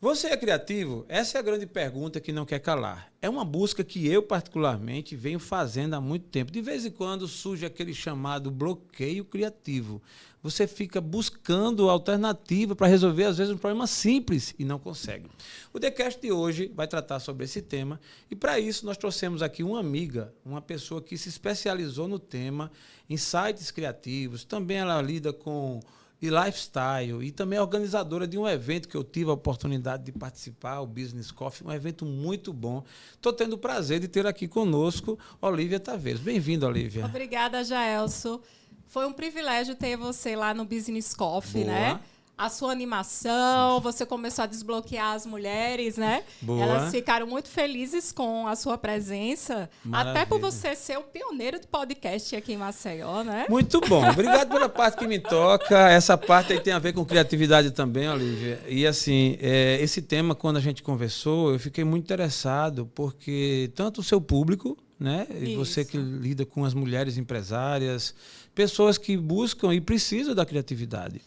Você é criativo? Essa é a grande pergunta que não quer calar. É uma busca que eu, particularmente, venho fazendo há muito tempo. De vez em quando surge aquele chamado bloqueio criativo. Você fica buscando alternativa para resolver, às vezes, um problema simples e não consegue. O TheCast de hoje vai tratar sobre esse tema e, para isso, nós trouxemos aqui uma amiga, uma pessoa que se especializou no tema, em sites criativos. Também ela lida com lifestyle e também é organizadora de um evento que eu tive a oportunidade de participar, o Business Coffee, um evento muito bom. Estou tendo o prazer de ter aqui conosco Olívia Taveiros. Bem-vinda, Olívia. Obrigada, Jaelso. Foi um privilégio ter você lá no Business Coffee, Boa. né? A sua animação, você começou a desbloquear as mulheres, né? Boa. Elas ficaram muito felizes com a sua presença. Maravilha. Até por você ser o pioneiro do podcast aqui em Maceió, né? Muito bom. Obrigado pela parte que me toca. Essa parte aí tem a ver com criatividade também, Olívia. E assim, esse tema, quando a gente conversou, eu fiquei muito interessado, porque tanto o seu público, né? E você que lida com as mulheres empresárias, pessoas que buscam e precisam da criatividade.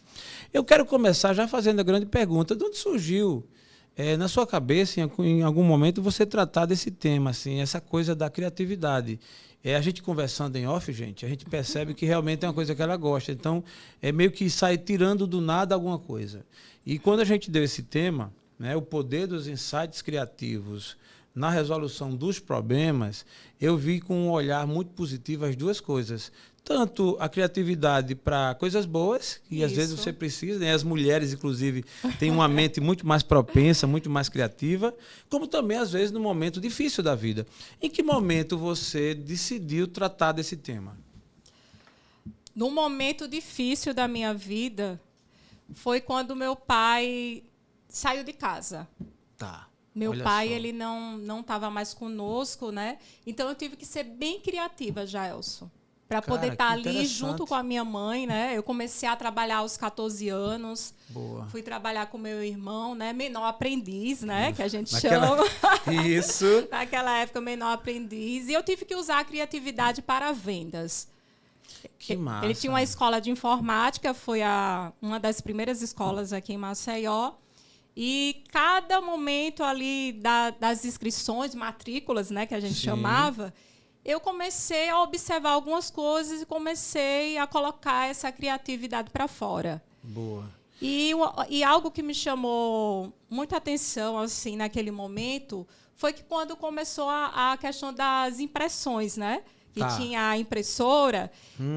Eu quero começar já fazendo a grande pergunta: de onde surgiu na sua cabeça, em algum momento, você tratar desse tema, assim, essa coisa da criatividade? A gente conversando em off, gente, a gente percebe que realmente é uma coisa que ela gosta. Então, é meio que sai tirando do nada alguma coisa. E quando a gente deu esse tema, né, o poder dos insights criativos na resolução dos problemas, eu vi com um olhar muito positivo as duas coisas. Tanto a criatividade para coisas boas, que às vezes você precisa, né? As mulheres, inclusive, têm uma mente muito mais propensa, muito mais criativa, como também, às vezes, no momento difícil da vida. Em que momento você decidiu tratar desse tema? No momento difícil da minha vida, foi quando meu pai saiu de casa. Tá. Meu pai, ele não estava mais conosco, né? Então, eu tive que ser bem criativa, Jaelso, para poder estar ali junto com a minha mãe, né? Eu comecei a trabalhar aos 14 anos. Boa. Fui trabalhar com meu irmão, né? Menor aprendiz, né? Que a gente chama. Isso. Naquela época, menor aprendiz. E eu tive que usar a criatividade para vendas. Que massa. Ele tinha uma escola de informática, foi uma das primeiras escolas aqui em Maceió. E cada momento ali das inscrições, matrículas, né, que a gente chamava, eu comecei a observar algumas coisas e comecei a colocar essa criatividade para fora. Boa. E algo que me chamou muita atenção assim naquele momento foi que quando começou a questão das impressões, né? Que tinha a impressora,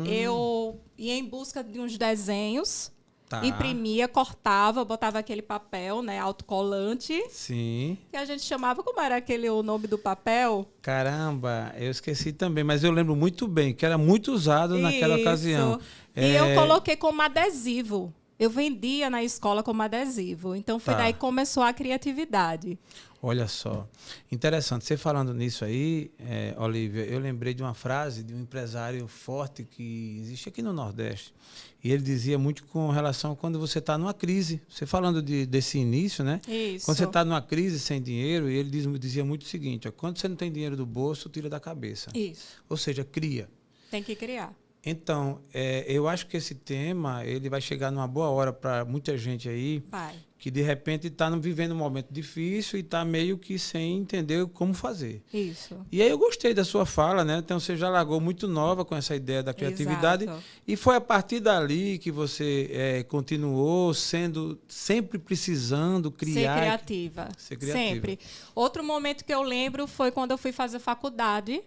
eu ia em busca de uns desenhos. Imprimia, cortava, botava aquele papel, né, autocolante. Sim. Que a gente chamava, como era o nome do papel? Caramba, eu esqueci também, mas eu lembro muito bem que era muito usado naquela ocasião. E eu coloquei como adesivo. Eu vendia na escola como adesivo. Então, foi daí que começou a criatividade. Olha só, interessante. Você falando nisso aí, Olívia, eu lembrei de uma frase de um empresário forte que existe aqui no Nordeste. E ele dizia muito com relação a quando você está numa crise. Você falando desse início, né? Isso. Quando você está numa crise sem dinheiro, e ele dizia muito o seguinte: quando você não tem dinheiro do bolso, tira da cabeça. Isso. Ou seja, cria. Tem que criar. Então, eu acho que esse tema ele vai chegar numa boa hora para muita gente aí, que de repente está vivendo um momento difícil e está meio que sem entender como fazer. Isso. E aí eu gostei da sua fala, né? Então você já largou muito nova com essa ideia da criatividade. Exato. E foi a partir dali que você continuou sempre precisando criar. Ser criativa. Sempre. Outro momento que eu lembro foi quando eu fui fazer faculdade.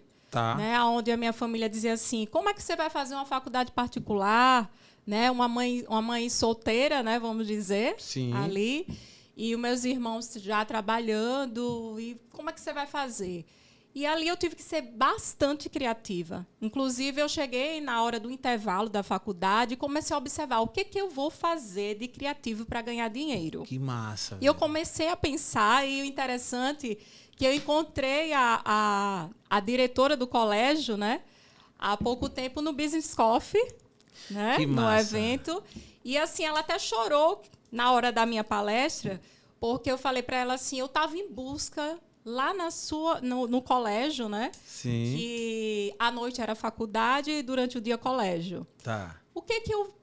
Né, onde a minha família dizia assim: como é que você vai fazer uma faculdade particular, né, uma mãe solteira, né, vamos dizer, ali, e os meus irmãos já trabalhando, e como é que você vai fazer? E ali eu tive que ser bastante criativa. Inclusive, eu cheguei na hora do intervalo da faculdade e comecei a observar o que eu vou fazer de criativo para ganhar dinheiro. Que massa. E eu comecei a pensar, e o interessante que eu encontrei a diretora do colégio, né, há pouco tempo no Business Coffee, né, no evento. E assim, ela até chorou na hora da minha palestra, porque eu falei para ela assim, eu estava em busca lá no colégio, né? Sim. Que à noite era faculdade e durante o dia colégio. Tá. O que eu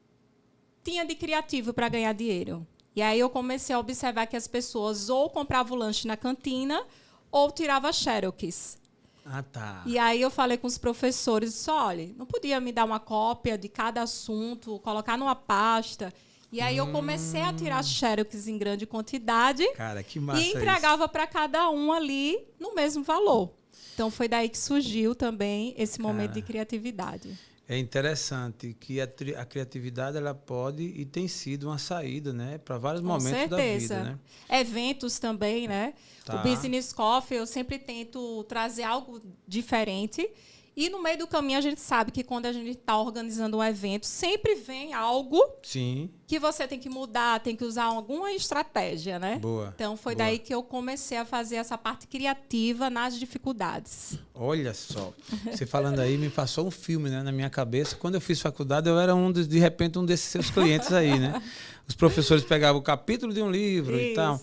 tinha de criativo para ganhar dinheiro? E aí eu comecei a observar que as pessoas ou compravam o lanche na cantina ou tiravam xerox. Ah, tá. E aí eu falei com os professores, disse, olha, não podia me dar uma cópia de cada assunto, colocar numa pasta. E aí eu comecei a tirar xerox em grande quantidade. Cara, que massa e entregava para cada um ali no mesmo valor. Então foi daí que surgiu também esse momento de criatividade. É interessante que a criatividade ela pode e tem sido uma saída, né, para vários momentos da vida, né? Eventos também, né? Tá. O Business Coffee eu sempre tento trazer algo diferente. E no meio do caminho a gente sabe que quando a gente está organizando um evento, sempre vem algo que você tem que mudar, tem que usar alguma estratégia, né? Boa. Então foi daí que eu comecei a fazer essa parte criativa nas dificuldades. Olha só, você falando aí me passou um filme, né, na minha cabeça. Quando eu fiz faculdade, eu era de repente um desses seus clientes aí, né? Os professores pegavam o capítulo de um livro e tal.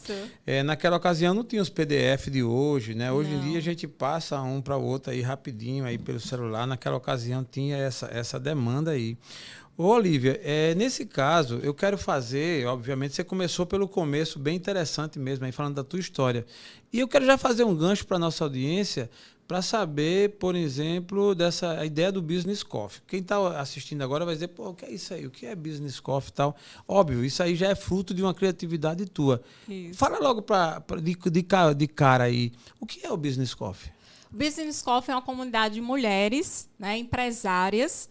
Naquela ocasião não tinha os PDF de hoje, né? Hoje em dia a gente passa um para o outro aí rapidinho aí pelo celular. Naquela ocasião tinha essa demanda aí. Ô, Olivia, nesse caso, eu quero fazer, obviamente, você começou pelo começo, bem interessante mesmo, aí falando da tua história. E eu quero já fazer um gancho para a nossa audiência, para saber, por exemplo, a ideia do Business Coffee. Quem está assistindo agora vai dizer, pô, o que é isso aí? O que é Business Coffee e tal? Óbvio, isso aí já é fruto de uma criatividade tua. Isso. Fala logo de cara aí, o que é o Business Coffee? O Business Coffee é uma comunidade de mulheres, né, empresárias,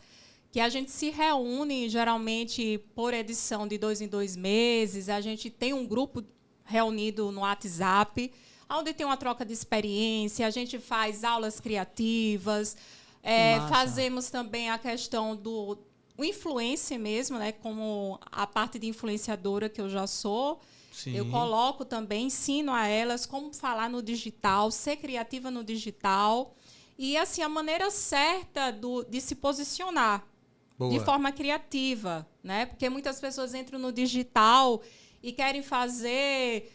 que a gente se reúne geralmente por edição de 2 em 2 meses. A gente tem um grupo reunido no WhatsApp, onde tem uma troca de experiência, a gente faz aulas criativas, fazemos também a questão do influencer mesmo, né, como a parte de influenciadora que eu já sou. Sim. Eu coloco também, ensino a elas como falar no digital, ser criativa no digital e assim a maneira certa de se posicionar. Boa. De forma criativa, né? Porque muitas pessoas entram no digital e querem fazer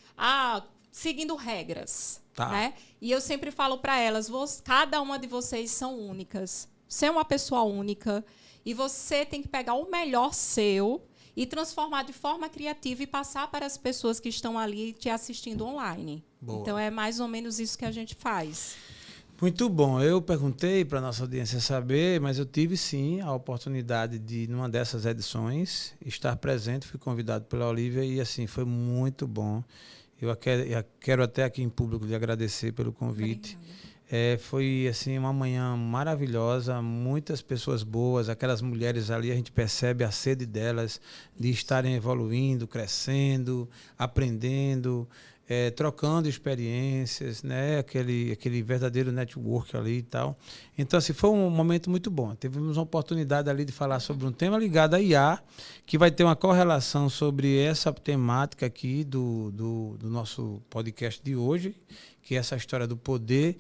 seguindo regras, né? E eu sempre falo para elas, cada uma de vocês são únicas. Você é uma pessoa única e você tem que pegar o melhor seu e transformar de forma criativa e passar para as pessoas que estão ali te assistindo online. Boa. Então, é mais ou menos isso que a gente faz. Muito bom. Eu perguntei para a nossa audiência saber, mas eu tive, sim, a oportunidade de, numa dessas edições, estar presente. Fui convidado pela Olivia e, assim, foi muito bom. Eu quero até aqui em público lhe agradecer pelo convite. Foi, assim, uma manhã maravilhosa, muitas pessoas boas, aquelas mulheres ali, a gente percebe a sede delas de estarem evoluindo, crescendo, aprendendo, trocando experiências, né? Aquele verdadeiro network ali e tal. Então, assim, foi um momento muito bom. Tivemos uma oportunidade ali de falar sobre um tema ligado à IA, que vai ter uma correlação sobre essa temática aqui do nosso podcast de hoje, que é essa história do poder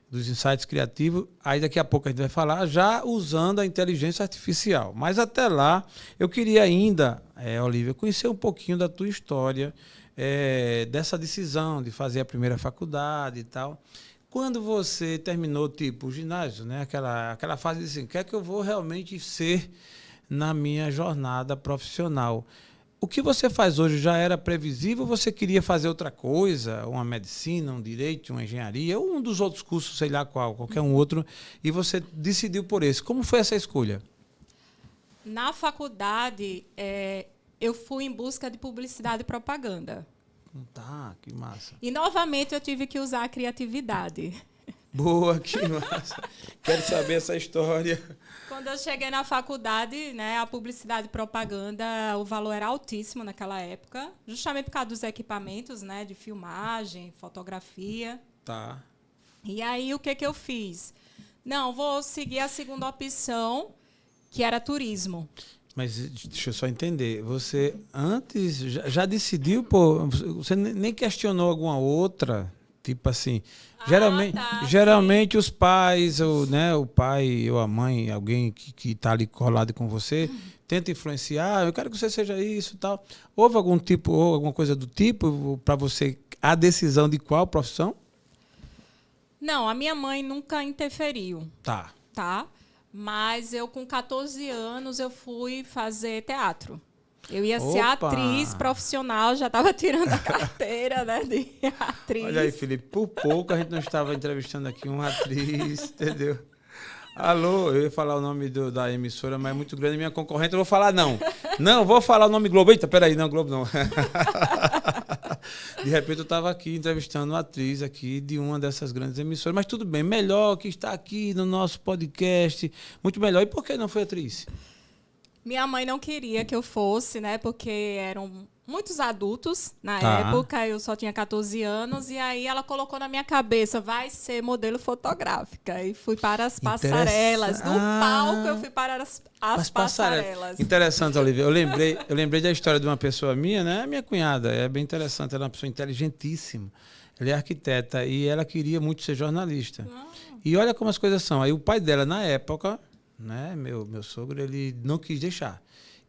dos insights criativos. Aí daqui a pouco a gente vai falar já usando a inteligência artificial. Mas até lá, eu queria ainda, Olivia, conhecer um pouquinho da tua história, dessa decisão de fazer a primeira faculdade e tal. Quando você terminou, tipo, o ginásio, né? Aquela fase de assim, o que é que eu vou realmente ser na minha jornada profissional? O que você faz hoje já era previsível? Você queria fazer outra coisa? Uma medicina, um direito, uma engenharia, ou um dos outros cursos, sei lá qualquer um outro, e você decidiu por esse. Como foi essa escolha? Na faculdade, eu fui em busca de publicidade e propaganda. Tá, que massa. E, novamente, eu tive que usar a criatividade. Boa, que massa. Quero saber essa história. Quando eu cheguei na faculdade, né, a publicidade e propaganda, o valor era altíssimo naquela época, justamente por causa dos equipamentos, né, de filmagem, fotografia. Tá. E aí, o que eu fiz? Não, vou seguir a segunda opção, que era turismo. Mas deixa eu só entender. Você antes já decidiu, pô, você nem questionou alguma outra? Tipo assim, geralmente os pais, o pai ou a mãe, alguém que está ali colado com você, tenta influenciar, eu quero que você seja isso e tal. Houve algum tipo, ou alguma coisa do tipo para você, a decisão de qual profissão? Não, a minha mãe nunca interferiu. Tá. Mas eu, com 14 anos, eu fui fazer teatro. Eu ia ser atriz profissional, já estava tirando a carteira, né, de atriz. Olha aí, Felipe, por pouco a gente não estava entrevistando aqui uma atriz, entendeu? Alô, eu ia falar o nome da emissora, mas é muito grande, minha concorrente, eu vou falar não. Não, vou falar o nome Globo. Eita, peraí, não, Globo não. De repente eu estava aqui entrevistando uma atriz aqui de uma dessas grandes emissoras, mas tudo bem, melhor que está aqui no nosso podcast, muito melhor. E por que não foi atriz? Minha mãe não queria que eu fosse, né? Porque eram muitos adultos na época, eu só tinha 14 anos, e aí ela colocou na minha cabeça, vai ser modelo fotográfica. E fui para as passarelas. No palco eu fui para as passarelas. Interessante, Olivia. Eu lembrei da história de uma pessoa minha, né? Minha cunhada, é bem interessante, ela é uma pessoa inteligentíssima. Ela é arquiteta e ela queria muito ser jornalista. E olha como as coisas são. Aí o pai dela, na época, né, meu sogro, ele não quis deixar.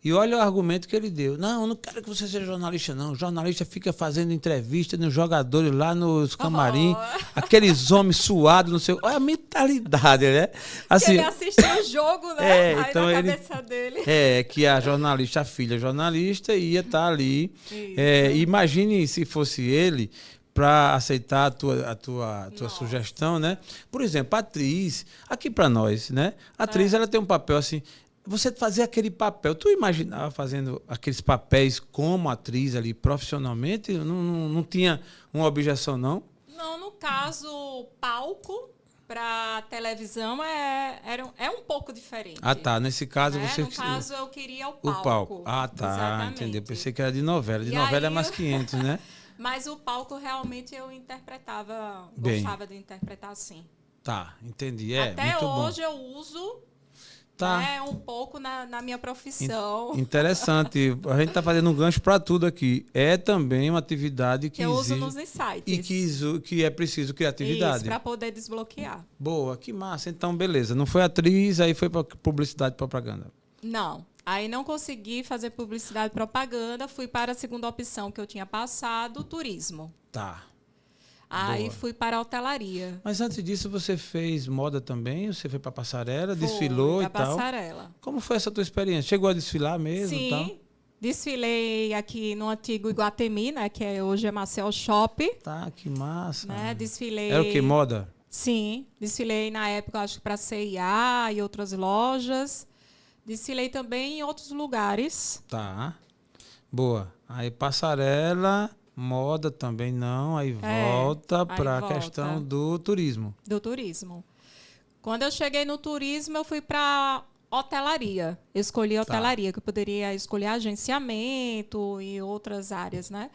E olha o argumento que ele deu. Não, eu não quero que você seja jornalista, não. O jornalista fica fazendo entrevista nos jogadores lá nos camarim, aqueles homens suados, não sei. Olha a mentalidade, né? Assim, ele assistiu o jogo, né? Aí então na cabeça dele. Que a jornalista, a filha jornalista, ia estar ali. Imagine se fosse ele, para aceitar a tua sugestão, né? Por exemplo, a atriz, aqui para nós, né? A atriz, ela tem um papel assim. Você fazer aquele papel, tu imaginava fazendo aqueles papéis como atriz ali profissionalmente? Não tinha uma objeção, não? Não, no caso, palco para televisão é um pouco diferente. Ah, tá. Nesse caso, você... No caso, eu queria o palco. O palco. Ah, tá. Exatamente. Entendi. Eu pensei que era de novela. De novela é mais 500, né? Mas o palco, realmente, eu interpretava... Bem. Gostava de interpretar assim. Tá, entendi. Até muito hoje bom. eu uso... Tá. Um pouco na minha profissão. Interessante. A gente está fazendo um gancho para tudo aqui. É também uma atividade que eu uso nos insights. E que é preciso criatividade. Isso, para poder desbloquear. Boa, que massa. Então, beleza. Não foi atriz, aí foi para publicidade e propaganda. Não. Aí não consegui fazer publicidade e propaganda. Fui para a segunda opção que eu tinha passado, turismo. Tá. Aí fui para a hotelaria. Mas antes disso, você fez moda também? Você foi para passarela, desfilou e tal? Passarela. Como foi essa tua experiência? Chegou a desfilar mesmo? Sim, tal? Desfilei aqui no antigo Iguatemi, né? Que hoje é Marcel Shop. Tá, que massa. Né? Desfilei... Era o quê? Moda? Sim, desfilei na época, acho que para C&A e outras lojas. Desfilei também em outros lugares. Tá, boa. Aí passarela... Moda também não, aí volta para a questão do turismo. Do turismo. Quando eu cheguei no turismo, eu fui para hotelaria. Eu escolhi hotelaria, que eu poderia escolher agenciamento e outras áreas, né?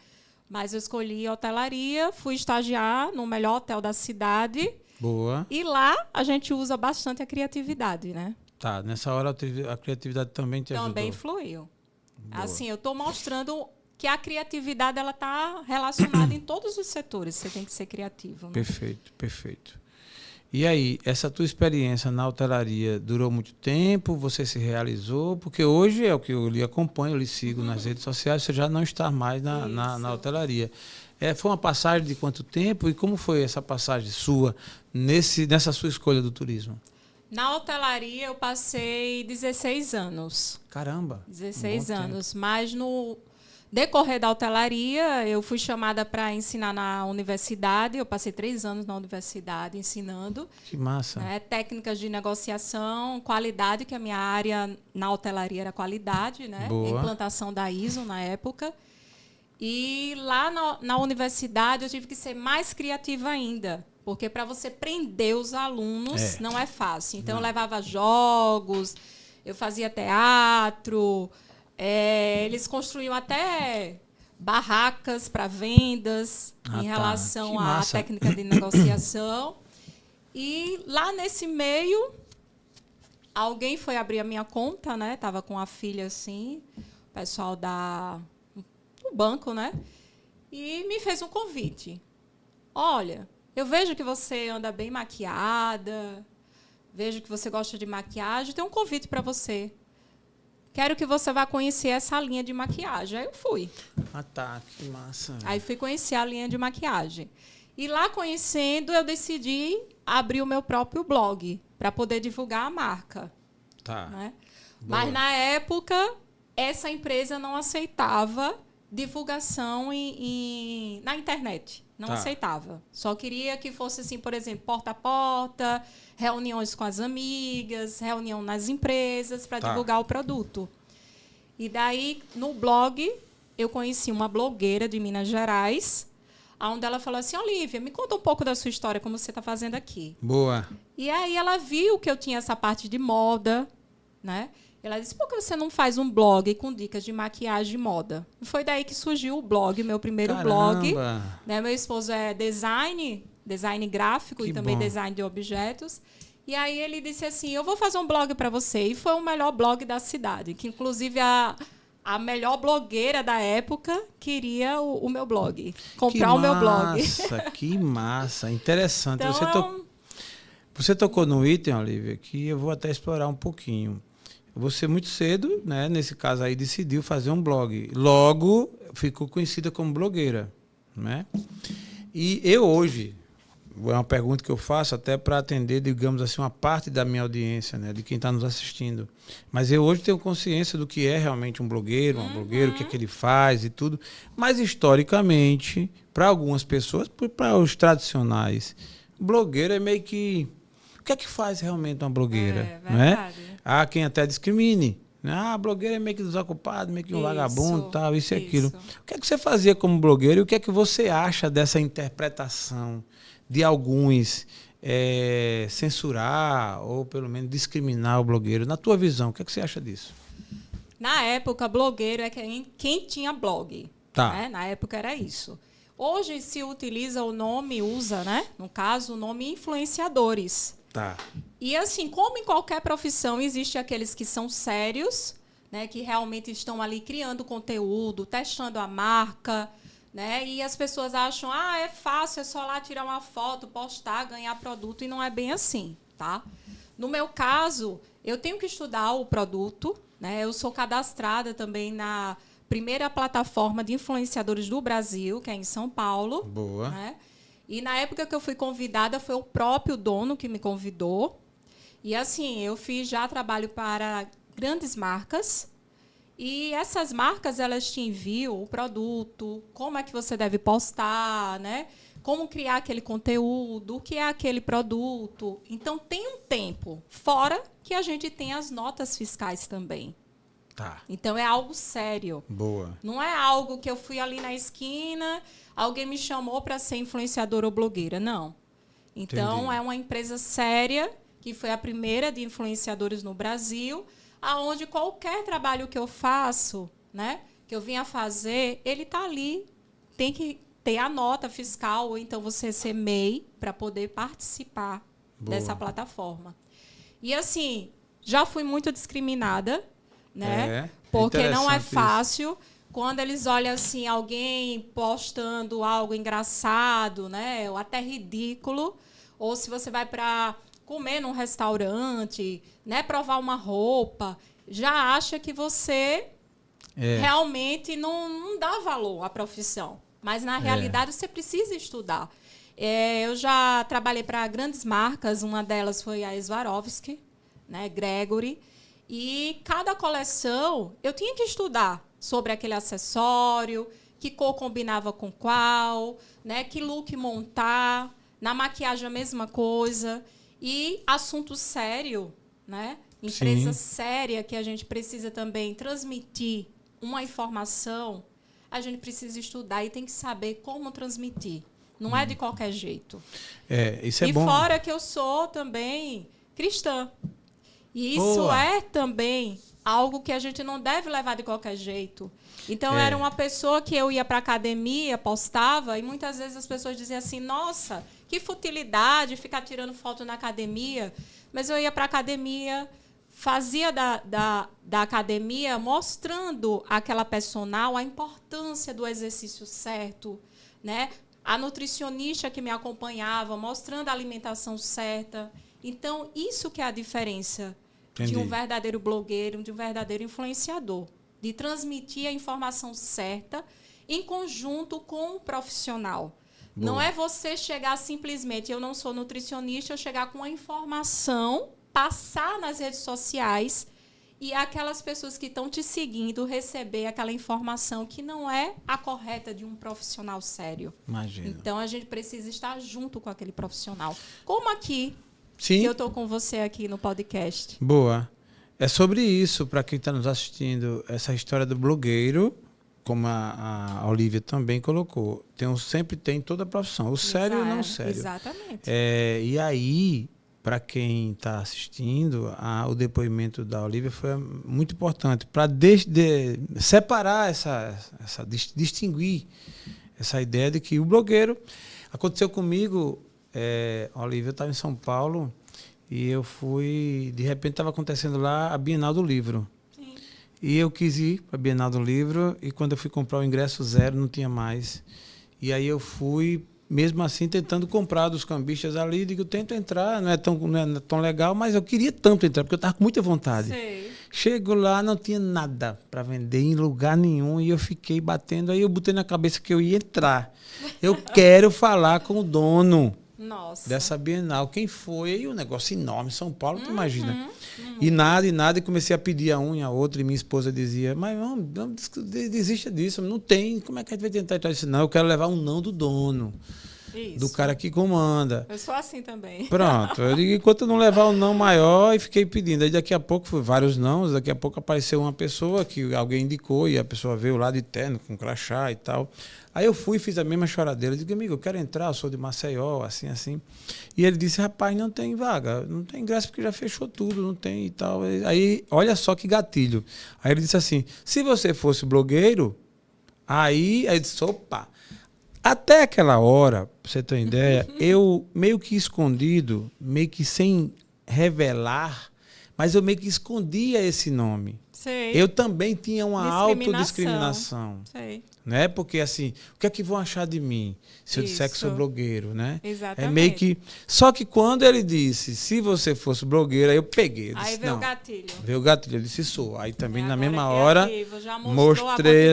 Mas eu escolhi hotelaria, fui estagiar no melhor hotel da cidade. Boa. E lá a gente usa bastante a criatividade, né? Tá, nessa hora a criatividade também te ajudou. Também fluiu. Boa. Assim, eu estou mostrando... que a criatividade ela está relacionada em todos os setores. Você tem que ser criativo. Né? Perfeito, perfeito. E aí, essa tua experiência na hotelaria durou muito tempo? Você se realizou? Porque hoje é o que eu lhe acompanho, eu lhe sigo nas redes sociais, você já não está mais na hotelaria. Foi uma passagem de quanto tempo? E como foi essa passagem sua nessa sua escolha do turismo? Na hotelaria eu passei 16 anos. Caramba! 16 anos. Mas no... decorrer da hotelaria, eu fui chamada para ensinar na universidade. Eu passei 3 anos na universidade ensinando. Que massa. Técnicas de negociação, qualidade, que a minha área na hotelaria era qualidade, né? Implantação da ISO na época. E lá na universidade eu tive que ser mais criativa ainda. Porque para você prender os alunos não é fácil. Então eu levava jogos, eu fazia teatro... eles construíam até barracas para vendas em relação à técnica de negociação. E lá nesse meio, alguém foi abrir a minha conta, né? Estava com a filha assim, o pessoal do banco, né? E me fez um convite. Olha, eu vejo que você anda bem maquiada, vejo que você gosta de maquiagem, tem um convite para você. Quero que você vá conhecer essa linha de maquiagem. Aí eu fui. Ah, tá. Que massa. Aí fui conhecer a linha de maquiagem. E lá conhecendo, eu decidi abrir o meu próprio blog para poder divulgar a marca. Tá. Né? Mas, na época, essa empresa não aceitava divulgação na internet. Não aceitava. Só queria que fosse, assim, por exemplo, porta a porta, reuniões com as amigas, reunião nas empresas para divulgar o produto. E daí, no blog, eu conheci uma blogueira de Minas Gerais, onde ela falou assim: Olívia, me conta um pouco da sua história, como você está fazendo aqui. Boa. E aí ela viu que eu tinha essa parte de moda, né? Ela disse: por que você não faz um blog com dicas de maquiagem e moda? E foi daí que surgiu o blog, meu primeiro blog. Né? Meu esposo é design gráfico e também design de objetos. E aí ele disse assim: eu vou fazer um blog para você. E foi o melhor blog da cidade, que inclusive a melhor blogueira da época queria o meu blog, comprar o meu blog. Que massa, interessante. Então, você tocou no item, Olívia, que eu vou até explorar um pouquinho. Você muito cedo, né, nesse caso aí, decidiu fazer um blog. Logo, ficou conhecida como blogueira, né? E eu hoje, é uma pergunta que eu faço até para atender, digamos assim, uma parte da minha audiência, né, de quem está nos assistindo. Mas eu hoje tenho consciência do que é realmente um blogueiro, o que é que ele faz e tudo. Mas, historicamente, para algumas pessoas, para os tradicionais, blogueiro é meio que... O que é que faz realmente uma blogueira? Né? Há quem até discrimine. Né? A blogueira é meio que desocupado, meio que um vagabundo, tal, isso e aquilo. O que é que você fazia como blogueira e o que é que você acha dessa interpretação de alguns censurar ou pelo menos discriminar o blogueiro? Na tua visão, o que é que você acha disso? Na época, blogueiro é quem tinha blog. Né? Na época era isso. Hoje se utiliza o nome, né? No caso, o nome influenciadores. E assim, como em qualquer profissão, existe aqueles que são sérios, né, que realmente estão ali criando conteúdo, testando a marca, né, e as pessoas acham, é fácil, é só lá tirar uma foto, postar, ganhar produto, e não é bem assim, tá? No meu caso, eu tenho que estudar o produto, né, eu sou cadastrada também na primeira plataforma de influenciadores do Brasil, que é em São Paulo. Boa. Né? E na época que eu fui convidada, foi o próprio dono que me convidou. E assim, eu fiz já trabalho para grandes marcas. E essas marcas, elas te enviam o produto, como é que você deve postar, né? Como criar aquele conteúdo, o que é aquele produto. Então, tem um tempo. Fora que a gente tem as notas fiscais também. Então, é algo sério. Boa. Não é algo que eu fui ali na esquina, alguém me chamou para ser influenciadora ou blogueira. Não. Então, entendi. É uma empresa séria, que foi a primeira de influenciadores no Brasil, aonde qualquer trabalho que eu faço, né, que eu venha fazer, ele está ali. Tem que ter a nota fiscal, ou então você ser MEI, para poder participar dessa plataforma. E, assim, já fui muito discriminada, né? Porque não é fácil. Isso. Quando eles olham assim, alguém postando algo engraçado, né? Ou até ridículo, ou se você vai para comer num restaurante, né? Provar uma roupa, já acha que você realmente não dá valor à profissão. Mas, na realidade, você precisa estudar. Eu já trabalhei para grandes marcas, uma delas foi a Swarovski, né? Gregory. E cada coleção eu tinha que estudar sobre aquele acessório, que cor combinava com qual, né, que look montar, na maquiagem a mesma coisa. E assunto sério, né? Empresa séria que a gente precisa também transmitir uma informação, a gente precisa estudar e tem que saber como transmitir. Não é de qualquer jeito. Isso é bom. E fora que eu sou também cristã. E isso é também algo que a gente não deve levar de qualquer jeito. Então, era uma pessoa que eu ia para a academia, postava, e muitas vezes as pessoas diziam assim, nossa, que futilidade ficar tirando foto na academia. Mas eu ia para a academia, fazia da academia, mostrando àquela personal a importância do exercício certo, né? A nutricionista que me acompanhava, mostrando a alimentação certa. Então, isso que é a diferença de um verdadeiro blogueiro, de um verdadeiro influenciador. De transmitir a informação certa em conjunto com o profissional. Boa. Não é você chegar simplesmente, eu não sou nutricionista, eu chegar com a informação, passar nas redes sociais e aquelas pessoas que estão te seguindo receber aquela informação que não é a correta de um profissional sério. Imagina. Então, a gente precisa estar junto com aquele profissional. Como aqui, Sim. que eu estou com você aqui no podcast. Boa. É sobre isso, para quem está nos assistindo, essa história do blogueiro, como a Olivia também colocou. Sempre tem toda a profissão, o sério e o não sério. Exatamente. E aí, para quem está assistindo, o depoimento da Olivia foi muito importante para separar distinguir essa ideia de que o blogueiro... Aconteceu comigo, Olivia, eu estava em São Paulo e eu fui... De repente estava acontecendo lá a Bienal do Livro. Sim. E eu quis ir para a Bienal do Livro e quando eu fui comprar o ingresso 0, não tinha mais. E aí eu fui... Mesmo assim, tentando comprar dos cambistas ali, digo, tento entrar, não é tão legal, mas eu queria tanto entrar, porque eu estava com muita vontade. Sei. Chego lá, não tinha nada para vender em lugar nenhum, e eu fiquei batendo, aí eu botei na cabeça que eu ia entrar. Eu quero falar com o dono dessa Bienal. Quem foi? E um negócio enorme, São Paulo, tu imagina. E nada, e comecei a pedir a um e a outra, e minha esposa dizia, mas não desista disso, não tem, como é que a gente vai tentar entrar nisso? Não, eu quero levar um não do dono. Isso. Do cara que comanda. Eu sou assim também. Pronto. Eu digo, enquanto eu não levar um não maior, e fiquei pedindo. Aí daqui a pouco, foi vários nãos, daqui a pouco apareceu uma pessoa que alguém indicou, e a pessoa veio lá de terno, com crachá e tal. Aí eu fui e fiz a mesma choradeira. Eu digo, amigo, eu quero entrar, eu sou de Maceió, assim. E ele disse, rapaz, não tem vaga, não tem ingresso porque já fechou tudo, não tem e tal. Aí, olha só que gatilho. Aí ele disse assim, se você fosse blogueiro, aí eu disse, opa. Até aquela hora, pra você ter uma ideia, eu meio que escondido, meio que sem revelar, mas eu meio que escondia esse nome. Sei. Eu também tinha uma autodiscriminação. Sei. Né? Porque assim, o que é que vão achar de mim se eu disser que sou blogueiro, né? Exatamente. É meio que... Só que quando ele disse, se você fosse blogueiro, aí eu peguei. Eu disse, aí veio o gatilho. Veio o gatilho, eu disse, sou. Aí também na mesma hora, já mostrei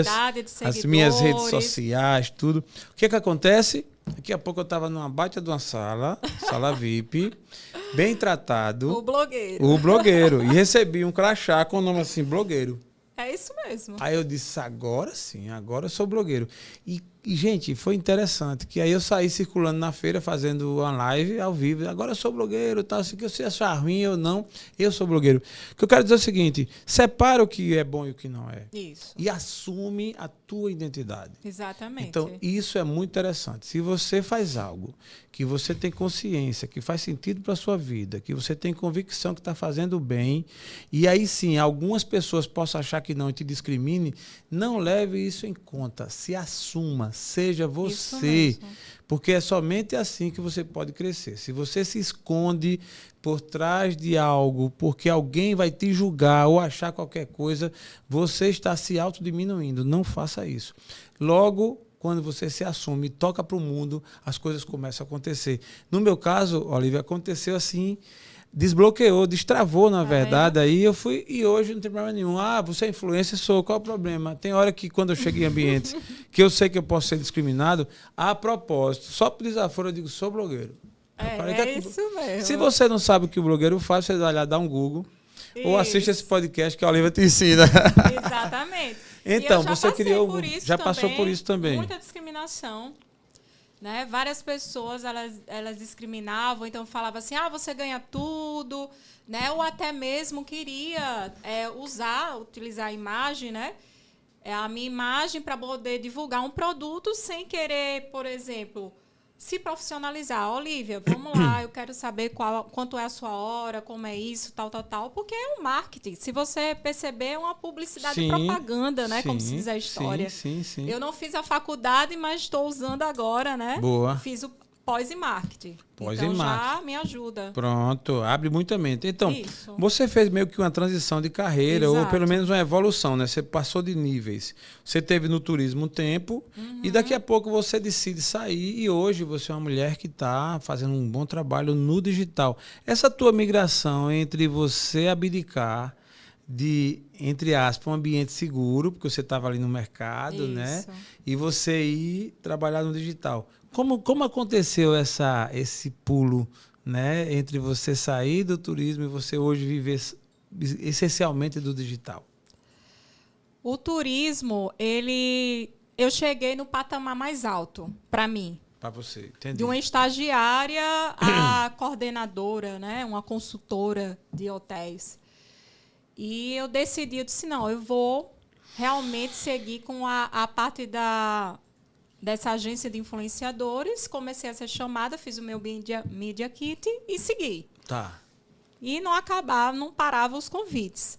as minhas redes sociais, tudo. O que é que acontece? Daqui a pouco eu estava numa baita de uma sala VIP, bem tratado. O blogueiro. O blogueiro. E recebi um crachá com o nome assim, blogueiro. É isso mesmo. Aí eu disse, agora sim, agora eu sou blogueiro. E, gente, foi interessante, que aí eu saí circulando na feira, fazendo uma live ao vivo. Agora eu sou blogueiro, tá? Se você achar ruim ou não, eu sou blogueiro. O que eu quero dizer é o seguinte, separa o que é bom e o que não é. Isso. E assume a tua identidade. Exatamente. Então, isso é muito interessante. Se você faz algo que você tem consciência, que faz sentido para a sua vida, que você tem convicção que está fazendo bem, e aí sim, algumas pessoas possam achar que não e te discrimine, não leve isso em conta. Se assuma, seja você. Porque é somente assim que você pode crescer. Se você se esconde por trás de algo, porque alguém vai te julgar ou achar qualquer coisa, você está se autodiminuindo. Não faça isso. Logo, quando você se assume e toca para o mundo, as coisas começam a acontecer. No meu caso, Olivia, aconteceu assim, desbloqueou, destravou, na verdade. Aí eu fui, e hoje não tem problema nenhum. Ah, você é influencer, sou, qual é o problema? Tem hora que quando eu chego em ambientes que eu sei que eu posso ser discriminado, a propósito, só por desaforo eu digo, sou blogueiro. Isso mesmo. Se você não sabe o que o blogueiro faz, você vai lá, dá um Google, ou assiste esse podcast que a Olivia te ensina. Exatamente. Então, você criou, já também, passou por isso também. Muita discriminação, né? Várias pessoas elas discriminavam, então falavam assim, você ganha tudo, né? Ou até mesmo queria utilizar a imagem, né? A minha imagem para poder divulgar um produto sem querer, por exemplo, se profissionalizar. Olivia, vamos lá, eu quero saber quanto é a sua hora, como é isso, tal, porque é um marketing. Se você perceber, é uma publicidade e propaganda, né? Como se diz a história. Sim. Eu não fiz a faculdade, mas estou usando agora, né? Boa. Fiz o pós e marketing. Então já me ajuda. Pronto, abre muita mente. Então, você fez meio que uma transição de carreira, ou pelo menos uma evolução, né? Você passou de níveis. Você teve no turismo um tempo, e daqui a pouco você decide sair, e hoje você é uma mulher que está fazendo um bom trabalho no digital. Essa tua migração entre você abdicar de, entre aspas, um ambiente seguro, porque você estava ali no mercado, né? E você ir trabalhar no digital. Como aconteceu esse pulo, né, entre você sair do turismo e você hoje viver essencialmente do digital? O turismo, eu cheguei no patamar mais alto, para mim. Para você, entendi. De uma estagiária a coordenadora, né? Uma consultora de hotéis. E eu disse, não, eu vou realmente seguir com a parte dessa agência de influenciadores. Comecei a ser chamada, fiz o meu Media Kit e segui. Tá. E não parava os convites.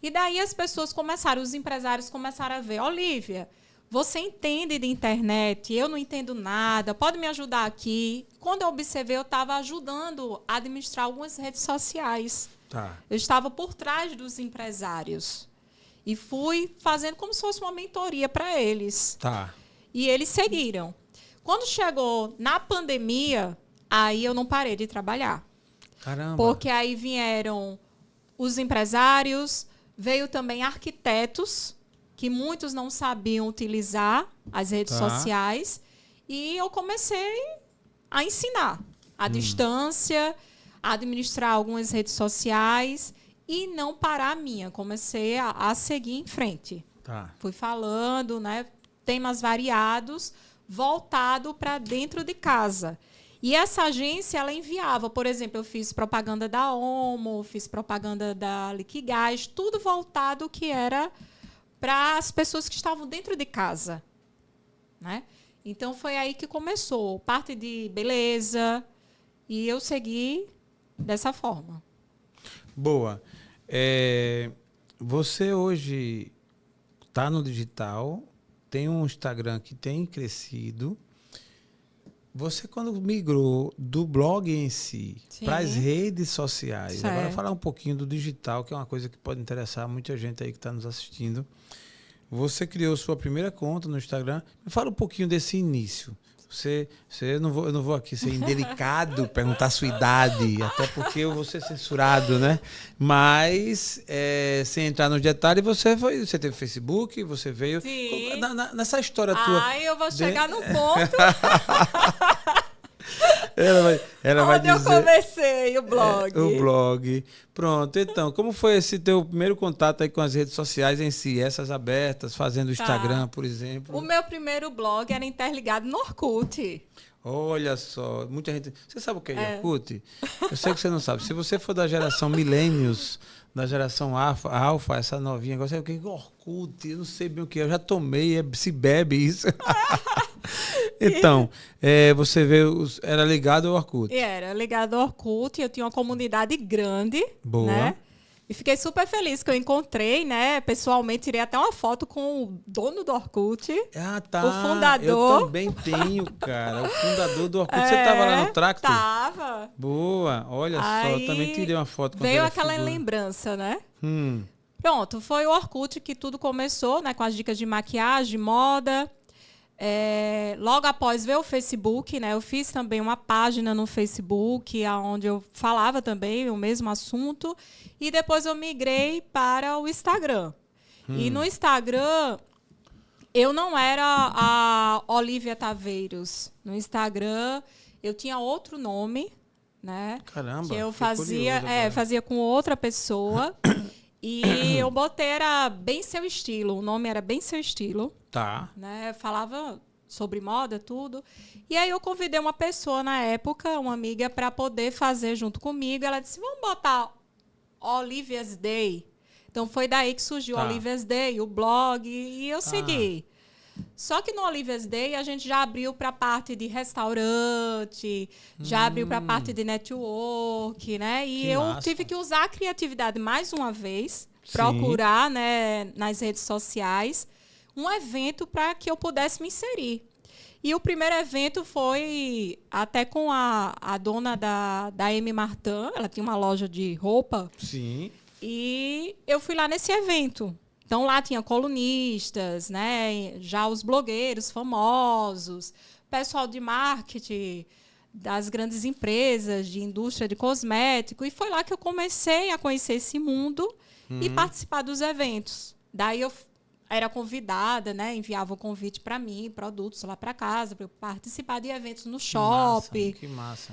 E daí as pessoas começaram, os empresários começaram a ver, Olívia, você entende de internet, eu não entendo nada, pode me ajudar aqui. Quando eu observei, eu estava ajudando a administrar algumas redes sociais. Tá. Eu estava por trás dos empresários. E fui fazendo como se fosse uma mentoria para eles. Tá. E eles seguiram. Quando chegou na pandemia, aí eu não parei de trabalhar. Caramba. Porque aí vieram os empresários, veio também arquitetos, que muitos não sabiam utilizar as redes sociais. E eu comecei a ensinar à distância, a administrar algumas redes sociais e não parar a minha. Comecei a seguir em frente. Tá. Fui falando, né, temas variados, voltado para dentro de casa. E essa agência, ela enviava, por exemplo, eu fiz propaganda da Omo, fiz propaganda da Liquigás, tudo voltado que era para as pessoas que estavam dentro de casa, né? Então, foi aí que começou. Parte de beleza, e eu segui dessa forma. Boa. Você hoje está no digital, tem um Instagram que tem crescido. Você, quando migrou do blog em si para as redes sociais, certo. Agora falar um pouquinho do digital, que é uma coisa que pode interessar muita gente aí que está nos assistindo. Você criou sua primeira conta no Instagram. Me fala um pouquinho desse início. Eu não vou aqui ser indelicado, perguntar a sua idade, até porque eu vou ser censurado, né? Mas, sem entrar nos detalhes, você teve Facebook, você veio... Sim. Nessa história tua... Eu vou chegar no ponto... Ela vai dizer, eu comecei o blog. O blog. Pronto, então, como foi esse teu primeiro contato aí com as redes sociais em si? Essas abertas, fazendo o Instagram, por exemplo? O meu primeiro blog era interligado no Orkut. Olha só, muita gente... Você sabe o que é Orkut? Eu sei que você não sabe. Se você for da geração Millennials, da geração Alpha, essa novinha, você sabe o que é Orkut? Eu não sei bem o que é. Eu já tomei, se bebe isso. Então, você veio, era ligado ao Orkut? Era ligado ao Orkut, eu tinha uma comunidade grande. Boa. Né? E fiquei super feliz que eu encontrei, né? Pessoalmente, tirei até uma foto com o dono do Orkut. Ah, tá. O fundador. Eu também tenho, cara. O fundador do Orkut. Você estava lá no Tracto? Tava. Boa. Olha só, eu também tirei uma foto com veio aquela lembrança, né? Pronto, foi o Orkut que tudo começou, né? Com as dicas de maquiagem, moda. Logo após veio o Facebook, né? Eu fiz também uma página no Facebook, onde eu falava também o mesmo assunto. E depois eu migrei para o Instagram. E no Instagram, eu não era a Olívia Taveiros. No Instagram, eu tinha outro nome, né? Caramba, que eu fazia com outra pessoa. E eu botei, era bem seu estilo. O nome era bem seu estilo. Tá. Né? Falava sobre moda, tudo. E aí eu convidei uma pessoa na época, uma amiga, para poder fazer junto comigo. Ela disse, vamos botar Olivia's Day. Então foi daí que surgiu Olivia's Day, o blog, e eu segui. Só que no Olivia's Day a gente já abriu para a parte de restaurante, já abriu para a parte de network, né? E eu tive que usar a criatividade mais uma vez, procurar, né, nas redes sociais um evento para que eu pudesse me inserir. E o primeiro evento foi até com a dona da M. Martin, ela tinha uma loja de roupa. Sim. E eu fui lá nesse evento. Então, lá tinha colunistas, né? Já os blogueiros famosos, pessoal de marketing das grandes empresas, de indústria de cosmético. E foi lá que eu comecei a conhecer esse mundo e participar dos eventos. Daí eu era convidada, né? Enviava o convite para mim, produtos lá para casa, para eu participar de eventos no shopping. Que massa.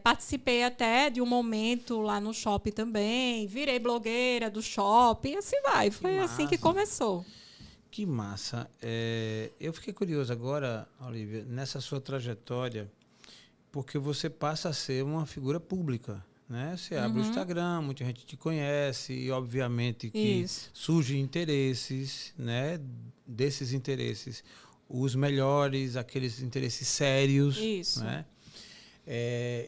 Participei até de um momento lá no shopping também. Virei blogueira do shopping, e assim vai. Foi assim que começou. Que massa. Eu fiquei curioso agora, Olívia, nessa sua trajetória, porque você passa a ser uma figura pública. Né? Você abre o Instagram, muita gente te conhece e, obviamente, que surgem interesses, né? Desses interesses, os melhores, aqueles interesses sérios. Isso. Né?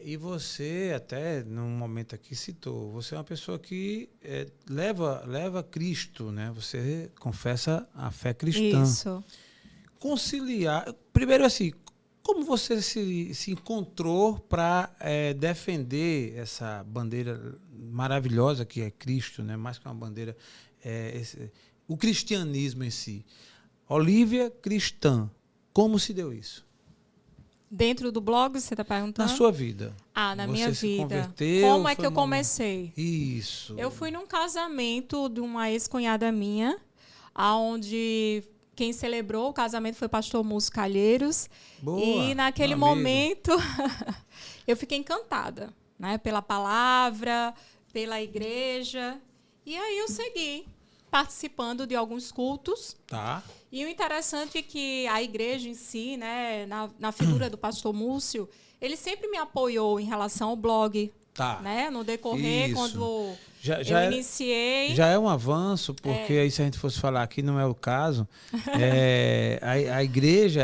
E você, até num momento aqui citou, você é uma pessoa que leva Cristo, né? Você confessa a fé cristã. Isso. Conciliar... Primeiro, assim, como você se encontrou para defender essa bandeira maravilhosa que é Cristo, né? Mais que uma bandeira, o cristianismo em si? Olívia cristã, como se deu isso? Dentro do blog, você está perguntando? Na sua vida. Na minha vida. Você se converteu? Como é que eu comecei? Isso. Eu fui num casamento de uma ex-cunhada minha, onde... Quem celebrou o casamento foi o pastor Múcio Calheiros. Boa, e naquele momento eu fiquei encantada, né, pela palavra, pela igreja. E aí eu segui participando de alguns cultos. Tá. E o interessante é que a igreja em si, né, na figura do pastor Múcio, ele sempre me apoiou em relação ao blog. Tá. Né, no decorrer, quando eu iniciei... Já é um avanço, porque aí, se a gente fosse falar aqui, não é o caso. A igreja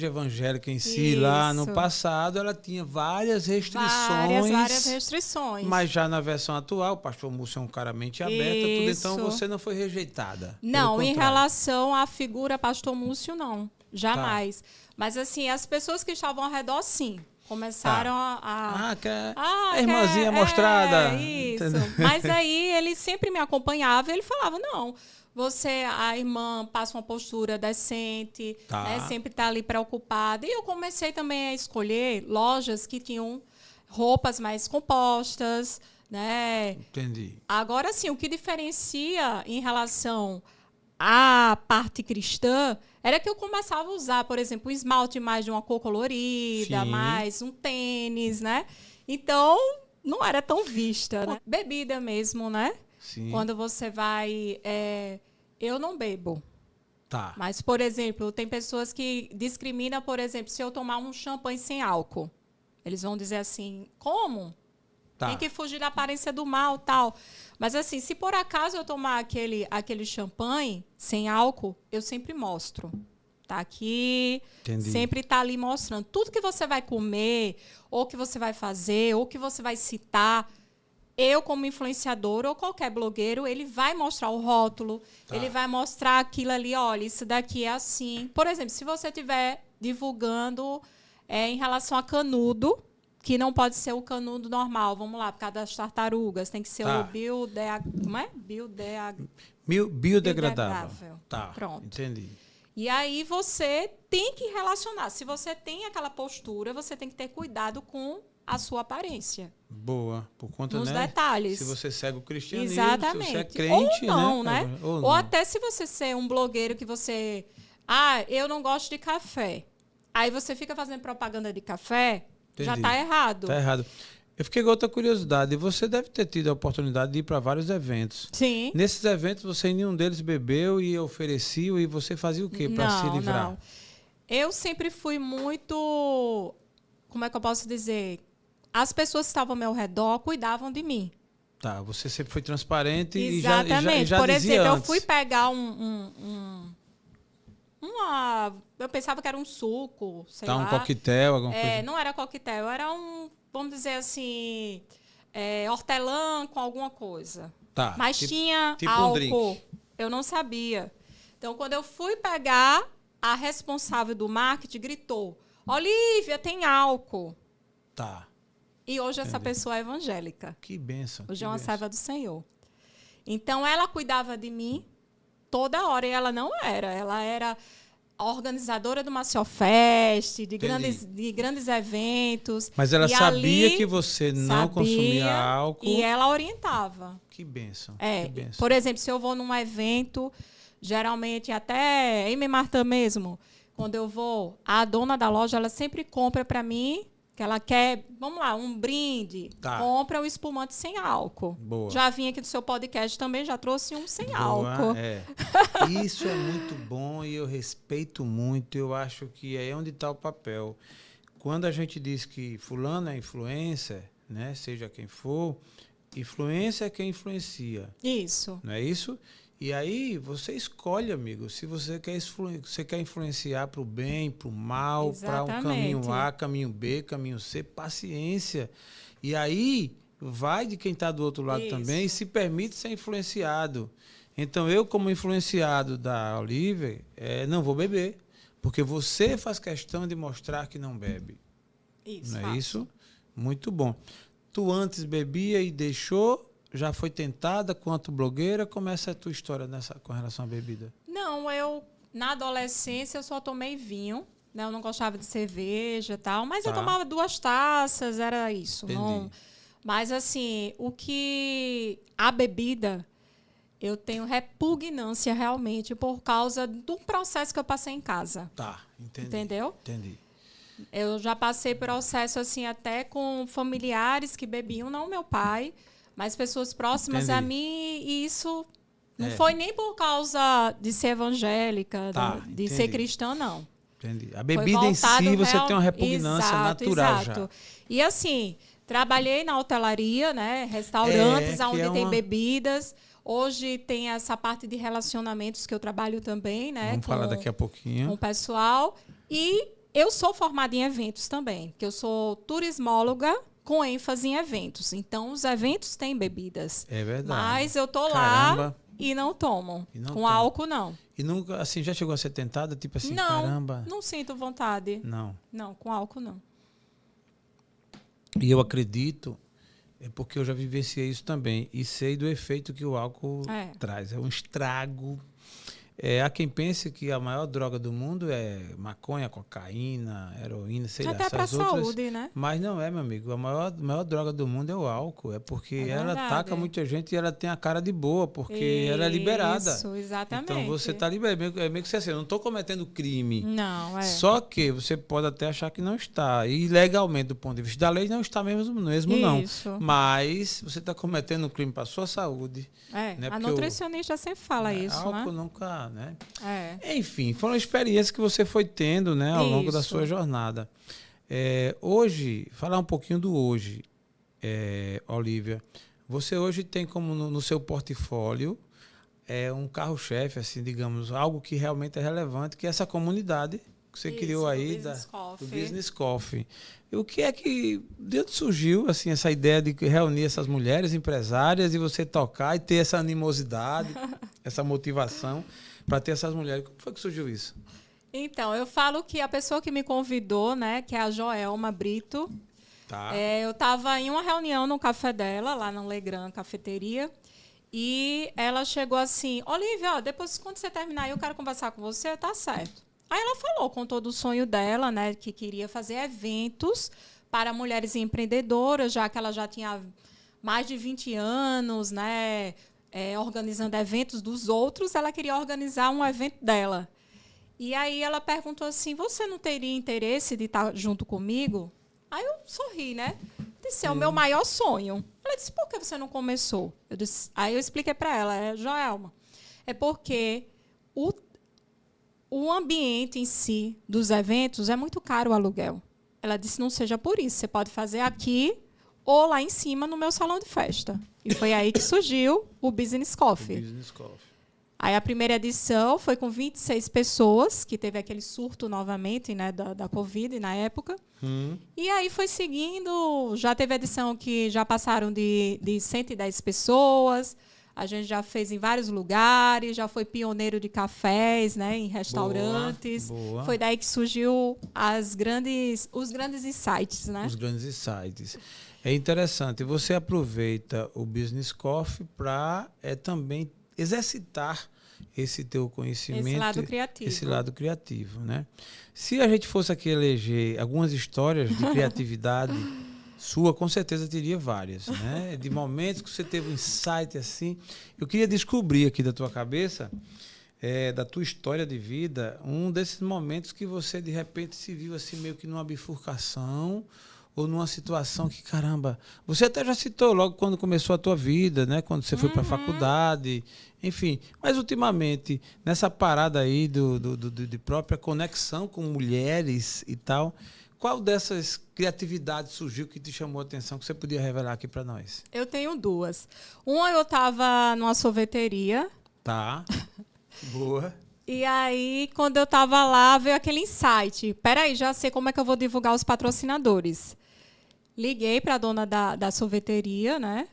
evangélica em si, lá no passado, ela tinha várias restrições. Várias restrições. Mas já na versão atual, o pastor Múcio é um cara mente aberta, tudo, então você não foi rejeitada. Não, em relação à figura pastor Múcio, não. Jamais. Tá. Mas, assim, as pessoas que estavam ao redor, sim. Começaram a irmãzinha mostrada. Isso. Mas aí ele sempre me acompanhava e ele falava, não, a irmã passa uma postura decente, né, sempre está ali preocupada. E eu comecei também a escolher lojas que tinham roupas mais compostas, né? Entendi. Agora, sim, o que diferencia em relação à parte cristã era que eu começava a usar, por exemplo, um esmalte mais de uma cor colorida, mais um tênis, né? Então, não era tão vista, né? Bebida mesmo, né? Sim. Quando você vai... eu não bebo. Tá. Mas, por exemplo, tem pessoas que discriminam, por exemplo, se eu tomar um champanhe sem álcool. Eles vão dizer assim, como? Tá. Tem que fugir da aparência do mal, tal. Mas, assim, se por acaso eu tomar aquele champanhe sem álcool, eu sempre mostro. Tá aqui, sempre está ali mostrando. Tudo que você vai comer, ou que você vai fazer, ou que você vai citar, eu, como influenciador, ou qualquer blogueiro, ele vai mostrar o rótulo, ele vai mostrar aquilo ali, olha, isso daqui é assim. Por exemplo, se você estiver divulgando em relação a canudo, que não pode ser o canudo normal, vamos lá, por causa das tartarugas, tem que ser o biodegradável. Tá, pronto. Entendi. E aí você tem que relacionar. Se você tem aquela postura, você tem que ter cuidado com a sua aparência. Boa, por conta nos detalhes. Se você segue o cristianismo, exatamente. Se você é crente, ou não, né? Ou até se você ser um blogueiro que você... eu não gosto de café. Aí você fica fazendo propaganda de café... Entendi. Já está errado. Está errado. Eu fiquei com outra curiosidade. Você deve ter tido a oportunidade de ir para vários eventos. Sim. Nesses eventos, você em nenhum deles bebeu e oferecia, e você fazia o quê para se livrar? Não. Eu sempre fui muito... Como é que eu posso dizer? As pessoas que estavam ao meu redor cuidavam de mim. Tá, você sempre foi transparente. Exatamente. e já Por dizia exemplo, antes. Eu fui pegar eu pensava que era um suco, sei lá. Um coquetel, alguma coisa? Não era coquetel, era vamos dizer assim, hortelã com alguma coisa. Tá. Mas tinha álcool. Drink. Eu não sabia. Então, quando eu fui pegar, a responsável do marketing gritou, Olívia, tem álcool. Tá. E hoje essa pessoa é evangélica. Que bênção. Hoje é uma serva do Senhor. Então, ela cuidava de mim toda hora. E ela não era. Ela era a organizadora do Maceió Fest, de grandes eventos. Mas ela sabia que você não consumia álcool. E ela orientava. Que bênção. Por exemplo, se eu vou num evento Geralmente, até em Martã mesmo, quando eu vou, a dona da loja, ela sempre compra para mim, que ela quer, vamos lá, um brinde. Tá. Compra o espumante sem álcool. Boa. Já vim aqui do seu podcast também, já trouxe um sem álcool. É. Isso é muito bom e eu respeito muito. Eu acho que é onde está o papel. Quando a gente diz que fulano é influencer, né, seja quem for, influência é quem influencia. Isso. Não é isso? E aí você escolhe, amigo, se você quer influenciar para o bem, para o mal, para um caminho A, caminho B, caminho C, paciência. E aí vai de quem está do outro lado também e se permite ser influenciado. Então eu, como influenciado da Olivia, não vou beber, porque você faz questão de mostrar que não bebe. Isso. Não é isso? Muito bom. Tu antes bebia e deixou... Já foi tentada quanto blogueira? Como é essa tua história com relação à bebida? Não, na adolescência, eu só tomei vinho. Né? Eu não gostava de cerveja e tal, mas eu tomava 2 taças, era isso. Não, mas, assim, a bebida, eu tenho repugnância realmente por causa do processo que eu passei em casa. Tá, entendi. Entendeu? Entendi. Eu já passei processo, assim, até com familiares que bebiam, não meu pai, mas pessoas próximas a mim, e isso não foi nem por causa de ser evangélica, de ser cristã, não. Entendi. A bebida em si, você tem uma repugnância natural exato. já. E assim, trabalhei na hotelaria, né? Restaurantes onde tem bebidas. Hoje tem essa parte de relacionamentos que eu trabalho também, né? Vamos falar daqui a pouquinho. Com o pessoal. E eu sou formada em eventos também, que eu sou turismóloga, com ênfase em eventos. Então, os eventos têm bebidas. É verdade. Mas eu tô lá e não tomo. Com álcool, não. E nunca, assim, já chegou a ser tentada? Tipo assim, não, caramba. Não sinto vontade. Não. Não, com álcool, não. E eu acredito, porque eu já vivenciei isso também. E sei do efeito que o álcool traz. É um estrago. Há quem pense que a maior droga do mundo é maconha, cocaína, heroína, sei lá. Até para a saúde, né? Mas não é, meu amigo. A maior droga do mundo é o álcool. É porque ela ataca muita gente e ela tem a cara de boa, porque ela é liberada. Isso, exatamente. Então você está liberado. É meio que assim, eu não estou cometendo crime. Não, Só que você pode até achar que não está. E legalmente, do ponto de vista da lei, não está mesmo não. Mas você está cometendo um crime para a sua saúde. Né? A nutricionista sempre fala isso, álcool né? nunca... Né? Enfim, foram experiências que você foi tendo, né, ao longo da sua jornada. Hoje, falar um pouquinho do hoje, Olivia. Você hoje tem como no seu portfólio um carro-chefe, assim, digamos, algo que realmente é relevante, que é essa comunidade que você criou aí do Business Coffee. E o que é que... De onde surgiu assim, essa ideia de reunir essas mulheres empresárias e você tocar e ter essa animosidade, essa motivação para ter essas mulheres? Como foi que surgiu isso? Então, eu falo que a pessoa que me convidou, né, que é a Joelma Brito, eu estava em uma reunião no café dela, lá no Legrand Cafeteria, e ela chegou assim, Olivia, depois quando você terminar eu quero conversar com você, tá certo. Aí ela falou, contou do sonho dela, né, que queria fazer eventos para mulheres empreendedoras, já que ela já tinha mais de 20 anos, né, organizando eventos dos outros, ela queria organizar um evento dela. E aí ela perguntou assim, você não teria interesse de estar junto comigo? Aí eu sorri, né? Disse, é o meu maior sonho. Ela disse, por que você não começou? Aí eu expliquei para ela, Joelma, é porque o ambiente em si dos eventos é muito caro o aluguel. Ela disse, não seja por isso, você pode fazer aqui ou lá em cima no meu salão de festa. E foi aí que surgiu o Business Coffee. Aí a primeira edição foi com 26 pessoas, que teve aquele surto novamente, né, da Covid na época. E aí foi seguindo, já teve edição que já passaram de 110 pessoas. A gente já fez em vários lugares, já foi pioneiro de cafés, né, em restaurantes. Boa. Foi daí que surgiu os grandes insights, né? Os grandes insights. É interessante. Você aproveita o Business Coffee para também exercitar esse teu conhecimento. Esse lado criativo, né? Se a gente fosse aqui eleger algumas histórias de criatividade sua, com certeza teria várias, né? De momentos que você teve um insight assim. Eu queria descobrir aqui da tua cabeça da tua história de vida, um desses momentos que você, de repente, se viu assim meio que numa bifurcação ou numa situação que, caramba, você até já citou logo quando começou a tua vida, né? Quando você foi para a faculdade, enfim. Mas, ultimamente, nessa parada aí de própria conexão com mulheres e tal, qual dessas criatividades surgiu que te chamou a atenção, que você podia revelar aqui para nós? Eu tenho duas. Uma, eu estava numa sorveteria. Tá. Boa. E aí, quando eu estava lá, veio aquele insight. Peraí, já sei como é que eu vou divulgar os patrocinadores. Liguei para a dona da sorveteria, né?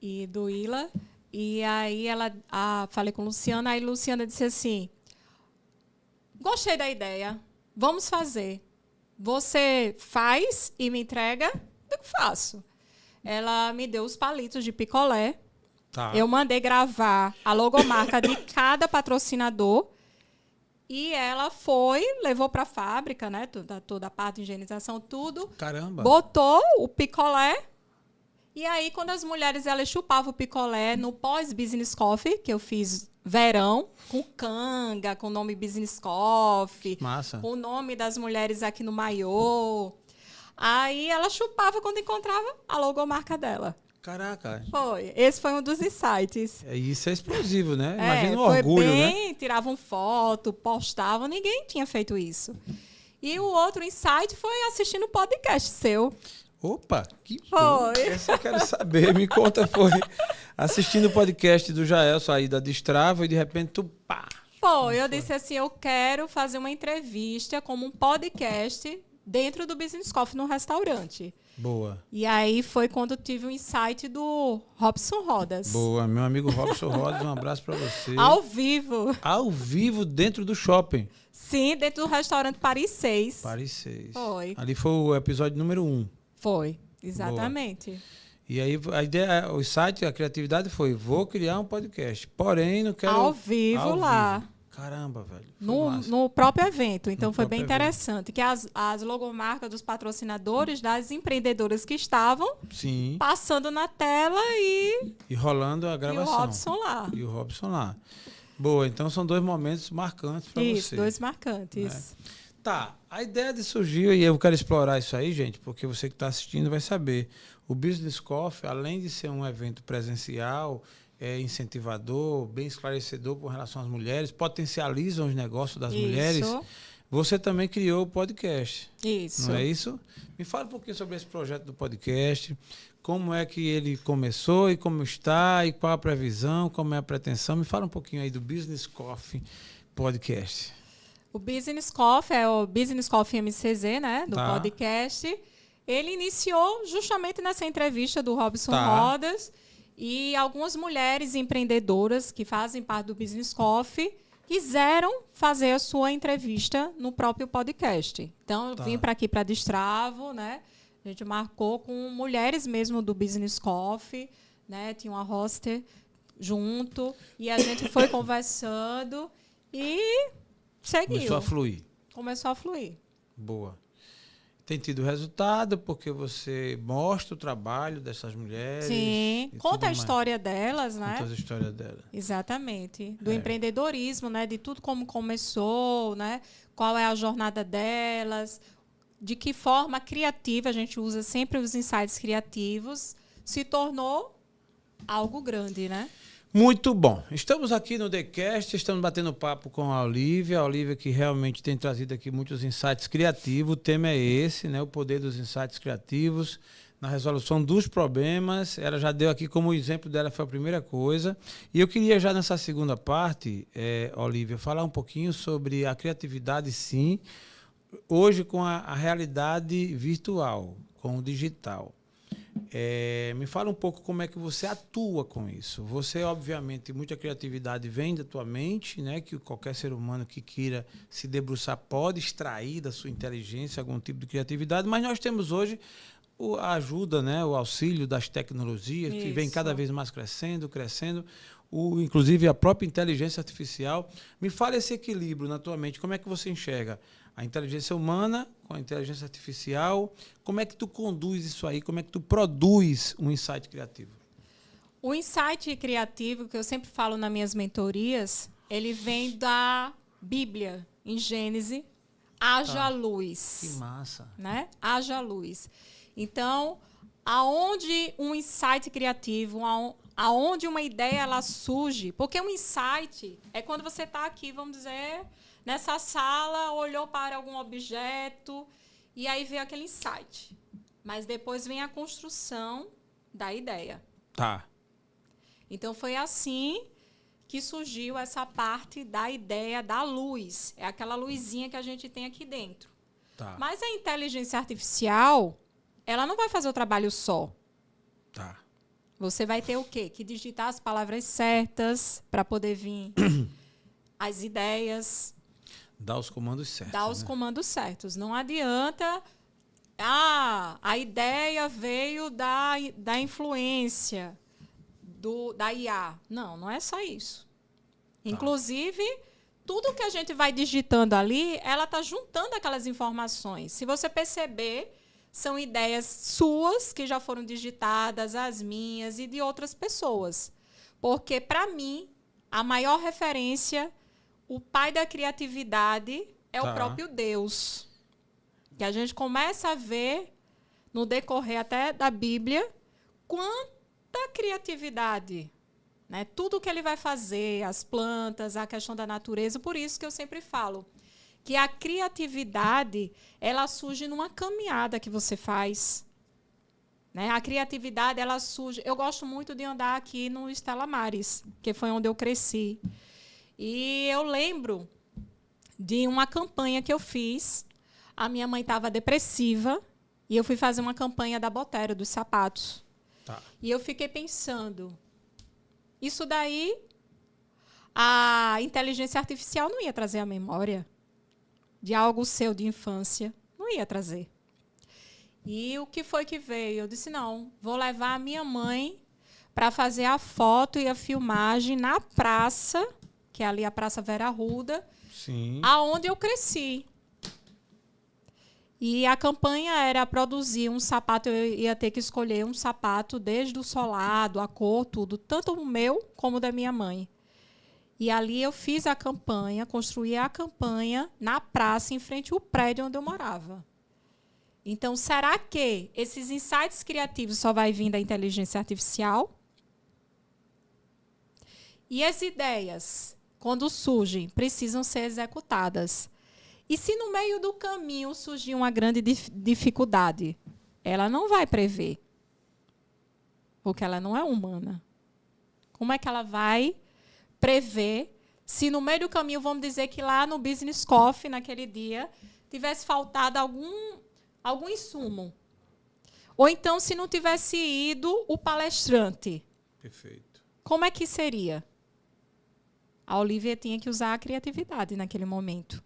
E do Ila. E aí falei com a Luciana. Aí a Luciana disse assim: gostei da ideia. Vamos fazer. Você faz e me entrega? Eu faço. Ela me deu os palitos de picolé. Tá. Eu mandei gravar a logomarca de cada patrocinador. E ela levou para a fábrica, né? Toda a parte de higienização, tudo. Caramba! Botou o picolé. E aí, quando as mulheres elas chupavam o picolé no pós-business coffee, que eu fiz verão, com canga, com o nome business coffee. Massa. Com o nome das mulheres aqui no maiô. Aí ela chupava quando encontrava a logomarca dela. Caraca. Esse foi um dos insights. Isso é explosivo, né? Imagina o orgulho, né? Tiravam foto, postavam, ninguém tinha feito isso. E o outro insight foi assistindo o podcast seu. Opa, que bom. Essa eu quero saber. Me conta, foi assistindo o podcast do Jaelson aí da Destrava e de repente tu pá. Eu disse assim, eu quero fazer uma entrevista como um podcast dentro do Business Coffee no restaurante. Boa. E aí foi quando tive o insight do Robson Rodas. Boa, meu amigo Robson Rodas, um abraço para você. Ao vivo. Ao vivo dentro do shopping. Sim, dentro do restaurante Paris 6. Paris 6. Foi. Ali foi o episódio número 1. Foi, exatamente. Boa. E aí a ideia, o insight, a criatividade foi, vou criar um podcast. Porém, não quero... Ao vivo lá. Caramba, velho. No próprio evento. Então, foi bem interessante. Que as logomarcas dos patrocinadores, das empreendedoras que estavam passando na tela e rolando a gravação. E o Robson lá. Boa, então são 2 momentos marcantes para você. Isso, 2 marcantes. Né? Tá, a ideia de surgiu, e eu quero explorar isso aí, gente, porque você que está assistindo vai saber. O Business Coffee, além de ser um evento presencial... incentivador, bem esclarecedor com relação às mulheres, potencializa os negócios das mulheres. Você também criou o podcast. Isso. Não é isso? Me fala um pouquinho sobre esse projeto do podcast, como é que ele começou e como está, e qual a previsão, como é a pretensão. Me fala um pouquinho aí do Business Coffee Podcast. O Business Coffee é o Business Coffee MCZ, né, do podcast. Ele iniciou justamente nessa entrevista do Robson Rodas. E algumas mulheres empreendedoras que fazem parte do Business Coffee quiseram fazer a sua entrevista no próprio podcast. Então, eu vim para aqui para Destravo, né? A gente marcou com mulheres mesmo do Business Coffee, né? Tinha uma hoster junto e a gente foi conversando e seguiu. Começou a fluir. Boa. Tem tido resultado porque você mostra o trabalho dessas mulheres. Sim, conta a história delas, né? Conta a história delas. Exatamente. Do empreendedorismo, né? De tudo como começou, né? Qual é a jornada delas, de que forma criativa, a gente usa sempre os insights criativos, se tornou algo grande, né? Muito bom. Estamos aqui no TheCast, estamos batendo papo com a Olivia que realmente tem trazido aqui muitos insights criativos. O tema é esse, né? O poder dos insights criativos na resolução dos problemas. Ela já deu aqui como exemplo dela, foi a primeira coisa. E eu queria já nessa segunda parte, Olivia, falar um pouquinho sobre a criatividade, sim, hoje com a realidade virtual, com o digital. Me fala um pouco como é que você atua com isso. Você, obviamente, muita criatividade vem da tua mente, né? Que qualquer ser humano que queira se debruçar pode extrair da sua inteligência algum tipo de criatividade, mas nós temos hoje a ajuda, né? O auxílio das tecnologias, que vem cada vez mais crescendo, inclusive a própria inteligência artificial. Me fala esse equilíbrio na tua mente, como é que você enxerga a inteligência humana com a inteligência artificial? Como é que tu conduz isso aí? Como é que tu produz um insight criativo? O insight criativo, que eu sempre falo nas minhas mentorias, ele vem da Bíblia, em Gênesis. Haja luz. Que massa. Né? Haja luz. Então, aonde um insight criativo, aonde uma ideia ela surge, porque um insight é quando você está aqui, vamos dizer, nessa sala, olhou para algum objeto e aí veio aquele insight. Mas depois vem a construção da ideia. Tá. Então, foi assim que surgiu essa parte da ideia da luz. É aquela luzinha que a gente tem aqui dentro. Tá. Mas a inteligência artificial, ela não vai fazer o trabalho só. Tá. Você vai ter o quê? Que digitar as palavras certas para poder vir as ideias. Dar os comandos certos. Dar os comandos certos. Não adianta... a ideia veio da influência da IA. Não é só isso. Tá. Inclusive, tudo que a gente vai digitando ali, ela está juntando aquelas informações. Se você perceber, são ideias suas que já foram digitadas, as minhas e de outras pessoas. Porque, para mim, a maior referência, o pai da criatividade é o próprio Deus. Que a gente começa a ver, no decorrer até da Bíblia, quanta criatividade, né? Tudo que ele vai fazer, as plantas, a questão da natureza. Por isso que eu sempre falo que a criatividade ela surge numa caminhada que você faz. Né? A criatividade ela surge... Eu gosto muito de andar aqui no Stella Maris, que foi onde eu cresci. E eu lembro de uma campanha que eu fiz. A minha mãe estava depressiva e eu fui fazer uma campanha da Bottero, dos sapatos. Tá. E eu fiquei pensando, isso daí, a inteligência artificial não ia trazer a memória de algo seu de infância. Não ia trazer. E o que foi que veio? Eu disse, não, vou levar a minha mãe para fazer a foto e a filmagem na praça, que é ali a Praça Vera Arruda, aonde eu cresci. E a campanha era produzir um sapato, eu ia ter que escolher um sapato desde o solado, a cor, tudo, tanto o meu como o da minha mãe. E ali eu fiz a campanha, construí a campanha na praça, em frente ao prédio onde eu morava. Então, será que esses insights criativos só vai vir da inteligência artificial? E as ideias, quando surgem, precisam ser executadas. E se no meio do caminho surgir uma grande dificuldade, ela não vai prever, porque ela não é humana. Como é que ela vai prever se no meio do caminho, vamos dizer que lá no Business Coffee, naquele dia, tivesse faltado algum insumo? Ou então, se não tivesse ido o palestrante? Perfeito. Como é que seria? A Olivia tinha que usar a criatividade naquele momento.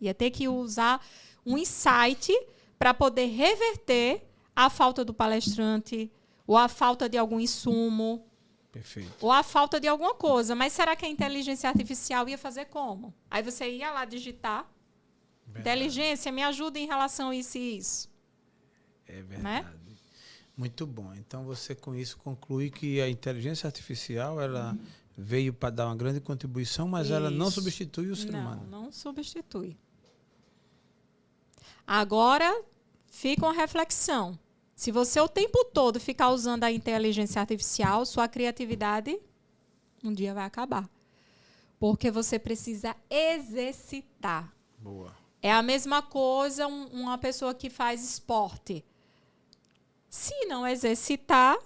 Ia ter que usar um insight para poder reverter a falta do palestrante, ou a falta de algum insumo, perfeito, ou a falta de alguma coisa. Mas será que a inteligência artificial ia fazer como? Aí você ia lá digitar, inteligência, me ajuda em relação a isso e isso. É verdade. Né? Muito bom. Então, você com isso conclui que a inteligência artificial ela veio para dar uma grande contribuição, mas isso, ela não substitui o ser humano. Não substitui. Agora, fica uma reflexão. Se você o tempo todo ficar usando a inteligência artificial, sua criatividade um dia vai acabar. Porque você precisa exercitar. Boa. É a mesma coisa uma pessoa que faz esporte. Se não exercitar,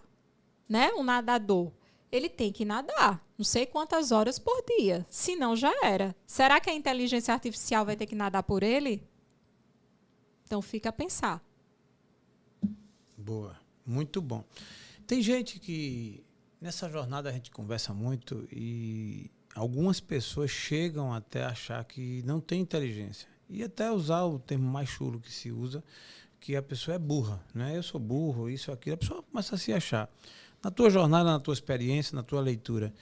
né, um nadador, ele tem que nadar não sei quantas horas por dia. Senão já era. Será que a inteligência artificial vai ter que nadar por ele? Então, fica a pensar. Boa. Muito bom. Tem gente que, nessa jornada, a gente conversa muito e algumas pessoas chegam até a achar que não tem inteligência. E até usar o termo mais chulo que se usa, que a pessoa é burra. Né? Eu sou burro, isso, aquilo. A pessoa começa a se achar. Na tua jornada, na tua experiência, na tua leitura,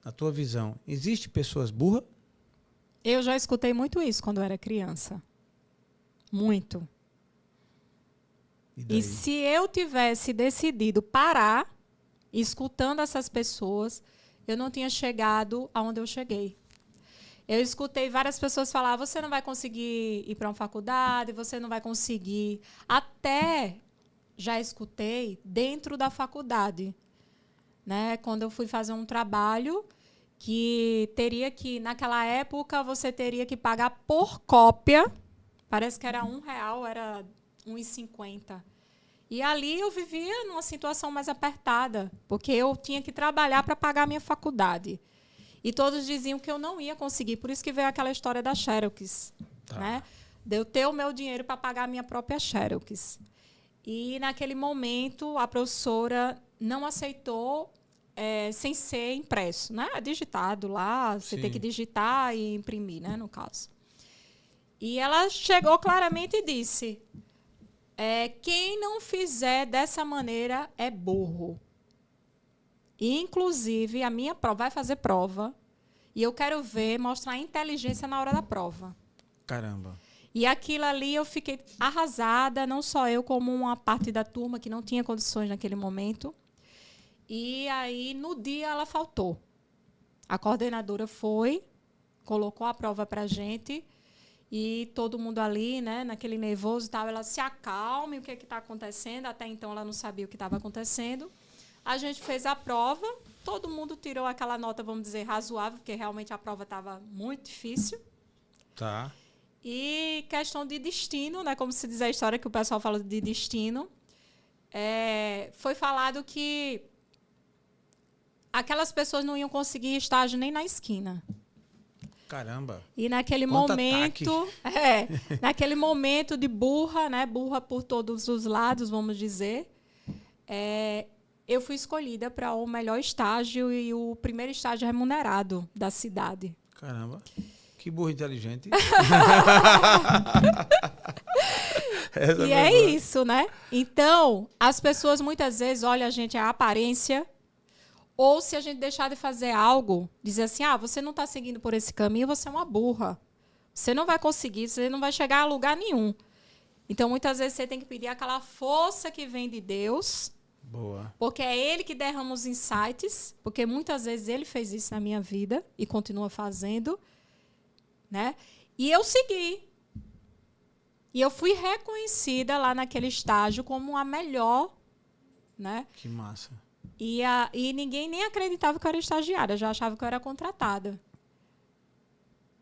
na tua visão, existe pessoas burras? Eu já escutei muito isso quando eu era criança. Muito. E se eu tivesse decidido parar, escutando essas pessoas, eu não tinha chegado aonde eu cheguei. Eu escutei várias pessoas falar, você não vai conseguir ir para uma faculdade, você não vai conseguir. Até já escutei dentro da faculdade, né? Quando eu fui fazer um trabalho que teria que, naquela época, você teria que pagar por cópia. Parece que era R$1, era R$1,50. E ali eu vivia numa situação mais apertada, porque eu tinha que trabalhar para pagar a minha faculdade. E todos diziam que eu não ia conseguir. Por isso que veio aquela história da Xerox. Tá. Né? De eu ter o meu dinheiro para pagar a minha própria Xerox. E, naquele momento, a professora não aceitou sem ser impresso. Né? Digitado lá, você tem que digitar e imprimir, né, no caso. E ela chegou claramente e disse, quem não fizer dessa maneira é burro. E, inclusive, a minha prova vai fazer prova e eu quero mostrar inteligência na hora da prova. Caramba. E aquilo ali eu fiquei arrasada, não só eu, como uma parte da turma que não tinha condições naquele momento. E aí, no dia, ela faltou. A coordenadora foi, colocou a prova para a gente e todo mundo ali, né, naquele nervoso e tal, ela se acalme, o que está acontecendo. Até então, ela não sabia o que estava acontecendo. A gente fez a prova, todo mundo tirou aquela nota, vamos dizer, razoável, porque realmente a prova estava muito difícil. Tá. E questão de destino, né, como se diz a história que o pessoal fala de destino, foi falado que aquelas pessoas não iam conseguir estágio nem na esquina. Caramba. E naquele naquele momento de burra, né, burra por todos os lados, vamos dizer, eu fui escolhida para o melhor estágio e o primeiro estágio remunerado da cidade. Caramba, que burro inteligente. E é isso, né? Então, as pessoas muitas vezes olham a gente a aparência, ou se a gente deixar de fazer algo, dizer assim, você não está seguindo por esse caminho, você é uma burra. Você não vai conseguir, você não vai chegar a lugar nenhum. Então, muitas vezes, você tem que pedir aquela força que vem de Deus. Boa. Porque é Ele que derrama os insights, porque muitas vezes Ele fez isso na minha vida e continua fazendo, né? E eu segui. E eu fui reconhecida lá naquele estágio como a melhor, né? Que massa. E ninguém nem acreditava que eu era estagiária, já achava que eu era contratada.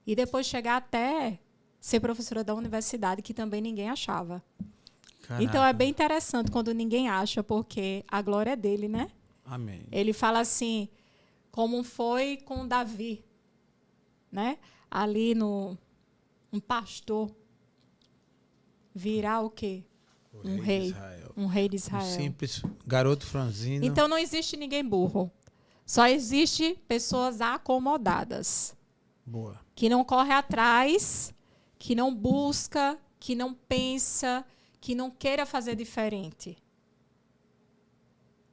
E depois chegar até ser professora da universidade, que também ninguém achava. Caraca. Então, é bem interessante quando ninguém acha, porque a glória é dele, né? Amém. Ele fala assim, como foi com Davi, né? Ali um pastor virá o quê? Um rei de Israel. Um simples garoto franzino. Então, não existe ninguém burro. Só existe pessoas acomodadas. Boa. Que não corre atrás, que não busca, que não pensa, que não queira fazer diferente.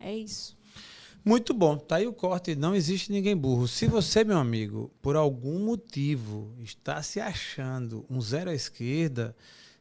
É isso. Muito bom. Tá aí o corte. Não existe ninguém burro. Se você, meu amigo, por algum motivo está se achando um zero à esquerda,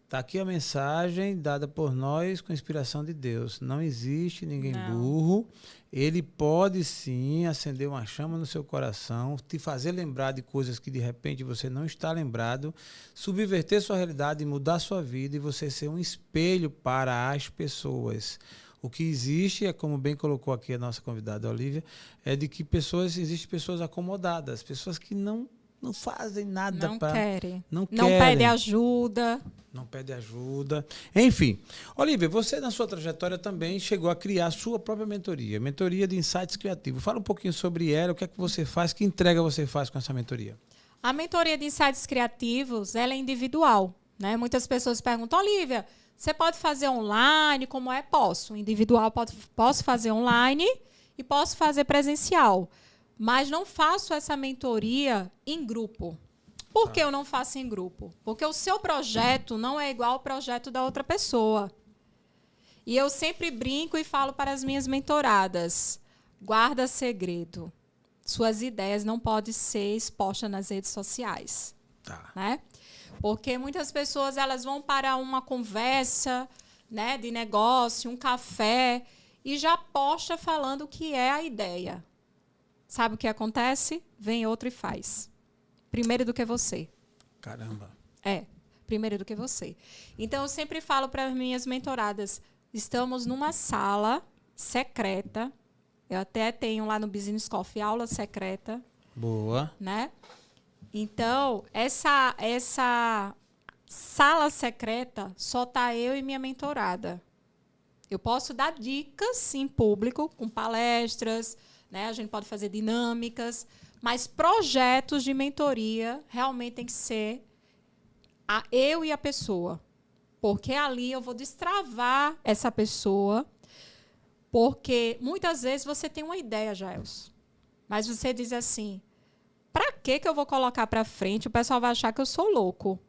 tá aqui a mensagem dada por nós com inspiração de Deus. Não existe ninguém burro. Ele pode sim acender uma chama no seu coração, te fazer lembrar de coisas que de repente você não está lembrado, subverter sua realidade, mudar sua vida e você ser um espelho para as pessoas. O que existe, como bem colocou aqui a nossa convidada Olívia, é de que existem pessoas acomodadas, pessoas que não fazem nada para... Não pedem ajuda. Não pede ajuda. Enfim, Olívia, você na sua trajetória também chegou a criar a sua própria mentoria, mentoria de insights criativos. Fala um pouquinho sobre ela, o que é que você faz, que entrega você faz com essa mentoria? A mentoria de insights criativos, ela é individual, né? Muitas pessoas perguntam, Olívia, você pode fazer online? Como é? Posso. Individual, posso fazer online e posso fazer presencial. Mas não faço essa mentoria em grupo. Por que eu não faço em grupo? Porque o seu projeto não é igual ao projeto da outra pessoa. E eu sempre brinco e falo para as minhas mentoradas, guarda segredo. Suas ideias não podem ser expostas nas redes sociais. Né? Porque muitas pessoas elas vão para uma conversa, né, de negócio, um café, e já posta falando o que é a ideia. sabe o que acontece? Vem outro e faz. Primeiro do que você. Caramba. Primeiro do que você. Então, eu sempre falo para as minhas mentoradas, estamos numa sala secreta. Eu até tenho lá no Business Coffee aula secreta. Boa. Né? Então, essa sala secreta só tá eu e minha mentorada. Eu posso dar dicas em público, com palestras, né? A gente pode fazer dinâmicas, mas projetos de mentoria realmente tem que ser eu e a pessoa. Porque ali eu vou destravar essa pessoa, porque muitas vezes você tem uma ideia, Jaelson, mas você diz assim, para que eu vou colocar para frente? O pessoal vai achar que eu sou louco.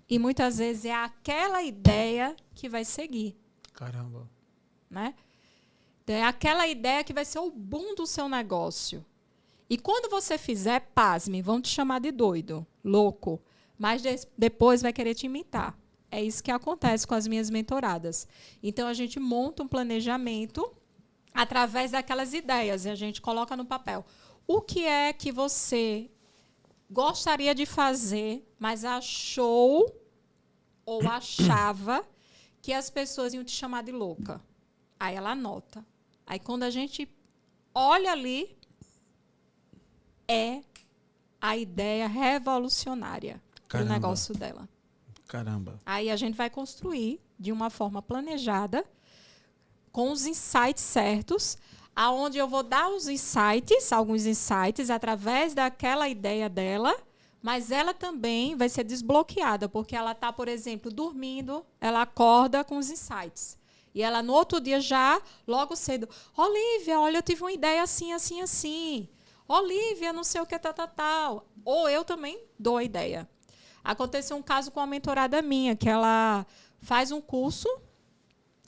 E muitas vezes é aquela ideia que vai seguir. Caramba. Né? Então, é aquela ideia que vai ser o boom do seu negócio. E quando você fizer, pasme, vão te chamar de doido, louco. Mas depois vai querer te imitar. É isso que acontece com as minhas mentoradas. Então, a gente monta um planejamento através daquelas ideias e a gente coloca no papel. O que é que você gostaria de fazer, mas achou ou achava que as pessoas iam te chamar de louca? Aí ela anota. Aí, quando a gente olha ali, é a ideia revolucionária do negócio dela. Caramba. Aí a gente vai construir de uma forma planejada, com os insights certos, aonde eu vou dar os insights, alguns insights, através daquela ideia dela, mas ela também vai ser desbloqueada, porque ela está, por exemplo, dormindo, ela acorda com os insights. E ela, no outro dia, já, logo cedo, Olivia, olha, eu tive uma ideia assim, assim, assim. Olivia, não sei o que, tal. Ou eu também dou a ideia. Aconteceu um caso com uma mentorada minha, que ela faz um curso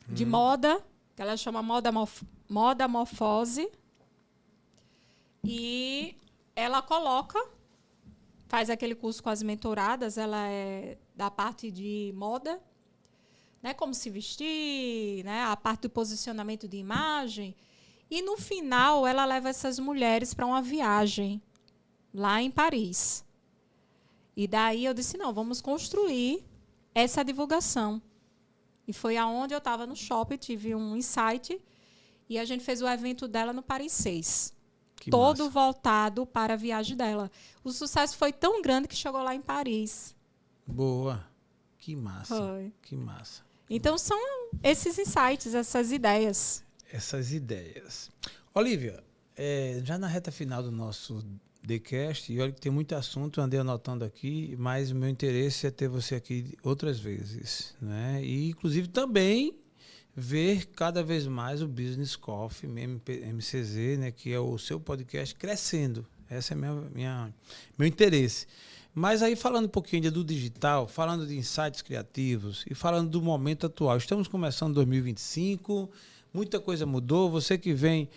de moda, que ela chama Moda Morfose, e ela faz aquele curso com as mentoradas, ela é da parte de moda, né, como se vestir, né, a parte do posicionamento de imagem, e no final ela leva essas mulheres para uma viagem lá em Paris. E daí eu disse, não, vamos construir essa divulgação. E foi aonde eu estava no shopping, tive um insight, e a gente fez o evento dela no Paris 6. Todo massa. Voltado para a viagem dela. O sucesso foi tão grande que chegou lá em Paris. Boa. Que massa. Foi. Que massa. Então, são esses insights, essas ideias. Essas ideias. Olivia, já na reta final do nosso TheCast, e olha que tem muito assunto, andei anotando aqui, mas o meu interesse é ter você aqui outras vezes, né? E, inclusive, também ver cada vez mais o Business Coffee, MCZ, né? Que é o seu podcast crescendo. Esse é meu interesse. Mas aí, falando um pouquinho do digital, falando de insights criativos e falando do momento atual, estamos começando 2025, muita coisa mudou. Você que vem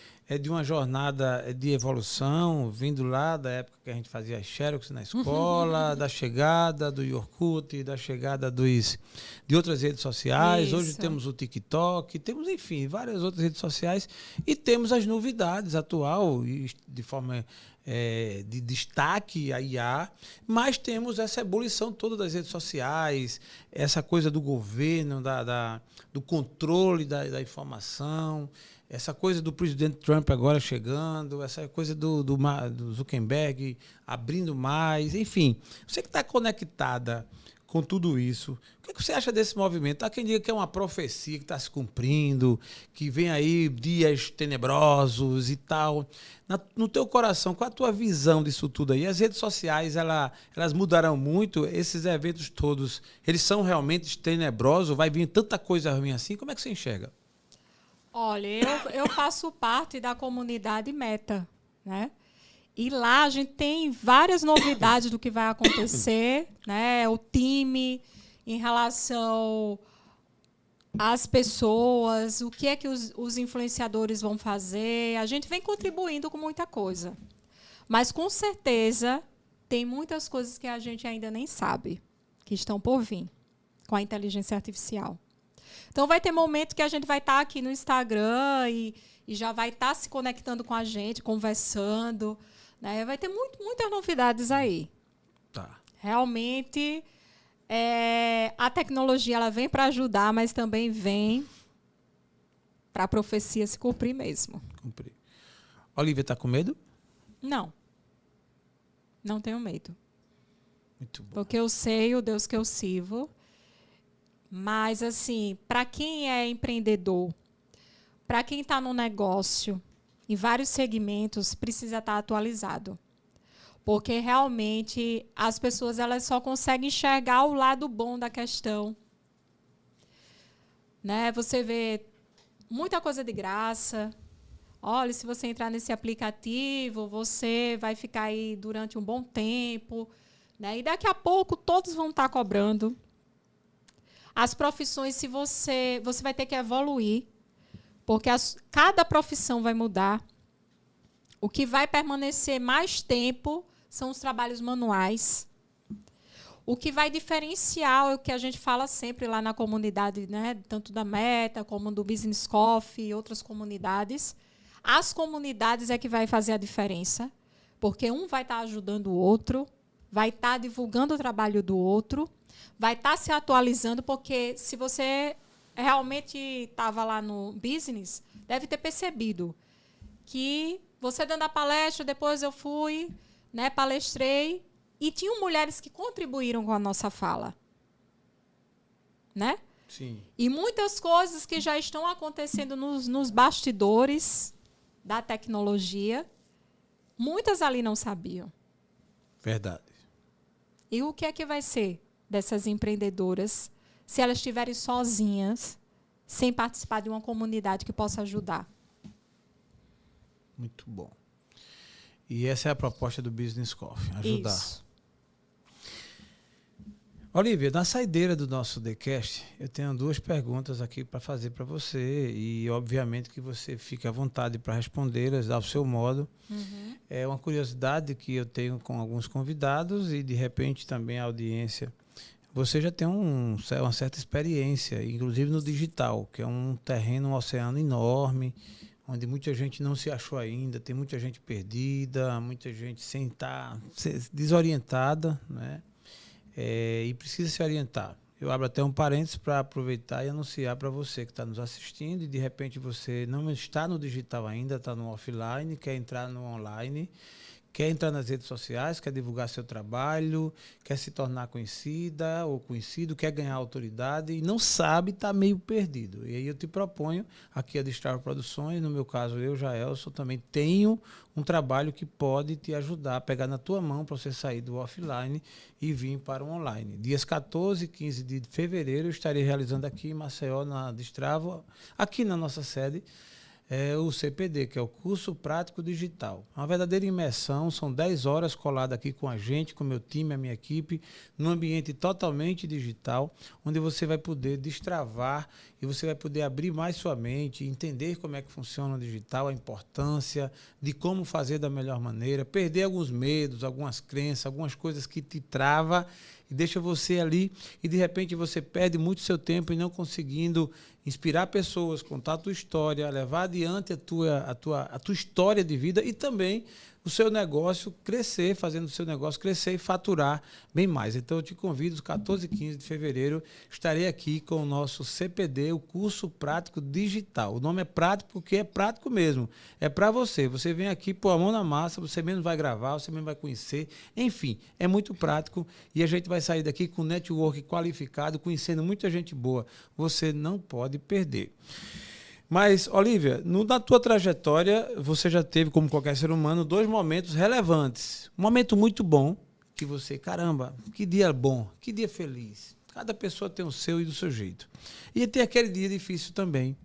de uma jornada de evolução, vindo lá da época que a gente fazia as Xerox na escola, da chegada do Orkut, da chegada de outras redes sociais. Isso. Hoje temos o TikTok, temos, enfim, várias outras redes sociais e temos as novidades atual, de forma de destaque, a IA, mas temos essa ebulição toda das redes sociais, essa coisa do governo, do controle da informação, essa coisa do presidente Trump agora chegando, essa coisa do Zuckerberg abrindo mais, enfim. Você que está conectada com tudo isso, o que você acha desse movimento? Há quem diga que é uma profecia que está se cumprindo, que vem aí dias tenebrosos e tal. No teu coração, qual a tua visão disso tudo aí? As redes sociais, elas mudarão muito? Esses eventos todos, eles são realmente tenebrosos? Vai vir tanta coisa ruim assim? Como é que você enxerga? Olha, eu faço parte da comunidade Meta, né? E lá a gente tem várias novidades do que vai acontecer, né? O time em relação às pessoas, o que é que os influenciadores vão fazer. A gente vem contribuindo com muita coisa. Mas, com certeza, tem muitas coisas que a gente ainda nem sabe, que estão por vir com a inteligência artificial. Então, vai ter momento que a gente vai estar aqui no Instagram e e já vai estar se conectando com a gente, conversando, né? Vai ter muitas novidades aí. Tá. Realmente, a tecnologia ela vem para ajudar, mas também vem para a profecia se cumprir mesmo. Cumprir. Olivia está com medo? Não. Não tenho medo. Muito bom. Porque eu sei o Deus que eu sirvo. Mas, assim, para quem é empreendedor, para quem está no negócio, em vários segmentos, precisa estar atualizado. Porque, realmente, as pessoas elas só conseguem enxergar o lado bom da questão. Né? Você vê muita coisa de graça. Olha, se você entrar nesse aplicativo, você vai ficar aí durante um bom tempo. Né? E daqui a pouco, todos vão estar cobrando. As profissões, se você vai ter que evoluir, porque cada profissão vai mudar. O que vai permanecer mais tempo são os trabalhos manuais. O que vai diferenciar é o que a gente fala sempre lá na comunidade, né, tanto da Meta como do Business Coffee e outras comunidades. As comunidades é que vai fazer a diferença, porque um vai estar ajudando o outro, vai estar divulgando o trabalho do outro, vai estar se atualizando, porque se você realmente estava lá no business, deve ter percebido que você dando a palestra, depois eu fui, né, palestrei, e tinham mulheres que contribuíram com a nossa fala. Né? Sim. E muitas coisas que já estão acontecendo nos bastidores da tecnologia, muitas ali não sabiam. Verdade. E o que é que vai ser dessas empreendedoras se elas estiverem sozinhas, sem participar de uma comunidade que possa ajudar? Muito bom. E essa é a proposta do Business Coffee, ajudar. Isso. Olivia, na saideira do nosso TheCast, eu tenho 2 perguntas aqui para fazer para você e, obviamente, que você fique à vontade para respondê-las ao seu modo. Uhum. É uma curiosidade que eu tenho com alguns convidados e, de repente, também a audiência. Você já tem uma certa experiência, inclusive no digital, que é um terreno, um oceano enorme, onde muita gente não se achou ainda, tem muita gente perdida, muita gente sem estar desorientada, né? E precisa se orientar. Eu abro até um parênteses para aproveitar e anunciar para você que está nos assistindo e de repente você não está no digital ainda, está no offline, quer entrar no online, quer entrar nas redes sociais, quer divulgar seu trabalho, quer se tornar conhecida ou conhecido, quer ganhar autoridade e não sabe, está meio perdido. E aí eu te proponho, aqui a Destrava Produções, no meu caso eu, Jaelson, também tenho um trabalho que pode te ajudar a pegar na tua mão para você sair do offline e vir para o online. Dias 14 e 15 de fevereiro eu estarei realizando aqui em Maceió, na Destrava, aqui na nossa sede, o CPD, que é o Curso Prático Digital. Uma verdadeira imersão, são 10 horas colado aqui com a gente, com o meu time, a minha equipe, num ambiente totalmente digital, onde você vai poder destravar e você vai poder abrir mais sua mente, entender como é que funciona o digital, a importância de como fazer da melhor maneira, perder alguns medos, algumas crenças, algumas coisas que te travam e deixa você ali e de repente você perde muito seu tempo e não conseguindo inspirar pessoas, contar a tua história, levar adiante a tua história de vida e também o seu negócio crescer, fazendo o seu negócio crescer e faturar bem mais. Então eu te convido, os 14 e 15 de fevereiro, estarei aqui com o nosso CPD, o Curso Prático Digital. O nome é prático porque é prático mesmo. É para você. Você vem aqui, pôr a mão na massa, você mesmo vai gravar, você mesmo vai conhecer. Enfim, é muito prático e a gente vai sair daqui com um network qualificado, conhecendo muita gente boa. Você não pode perder. Mas, Olivia, na tua trajetória, você já teve, como qualquer ser humano, 2 momentos relevantes. Um momento muito bom, que você, caramba, que dia bom, que dia feliz. Cada pessoa tem o seu e do seu jeito. E tem aquele dia difícil também.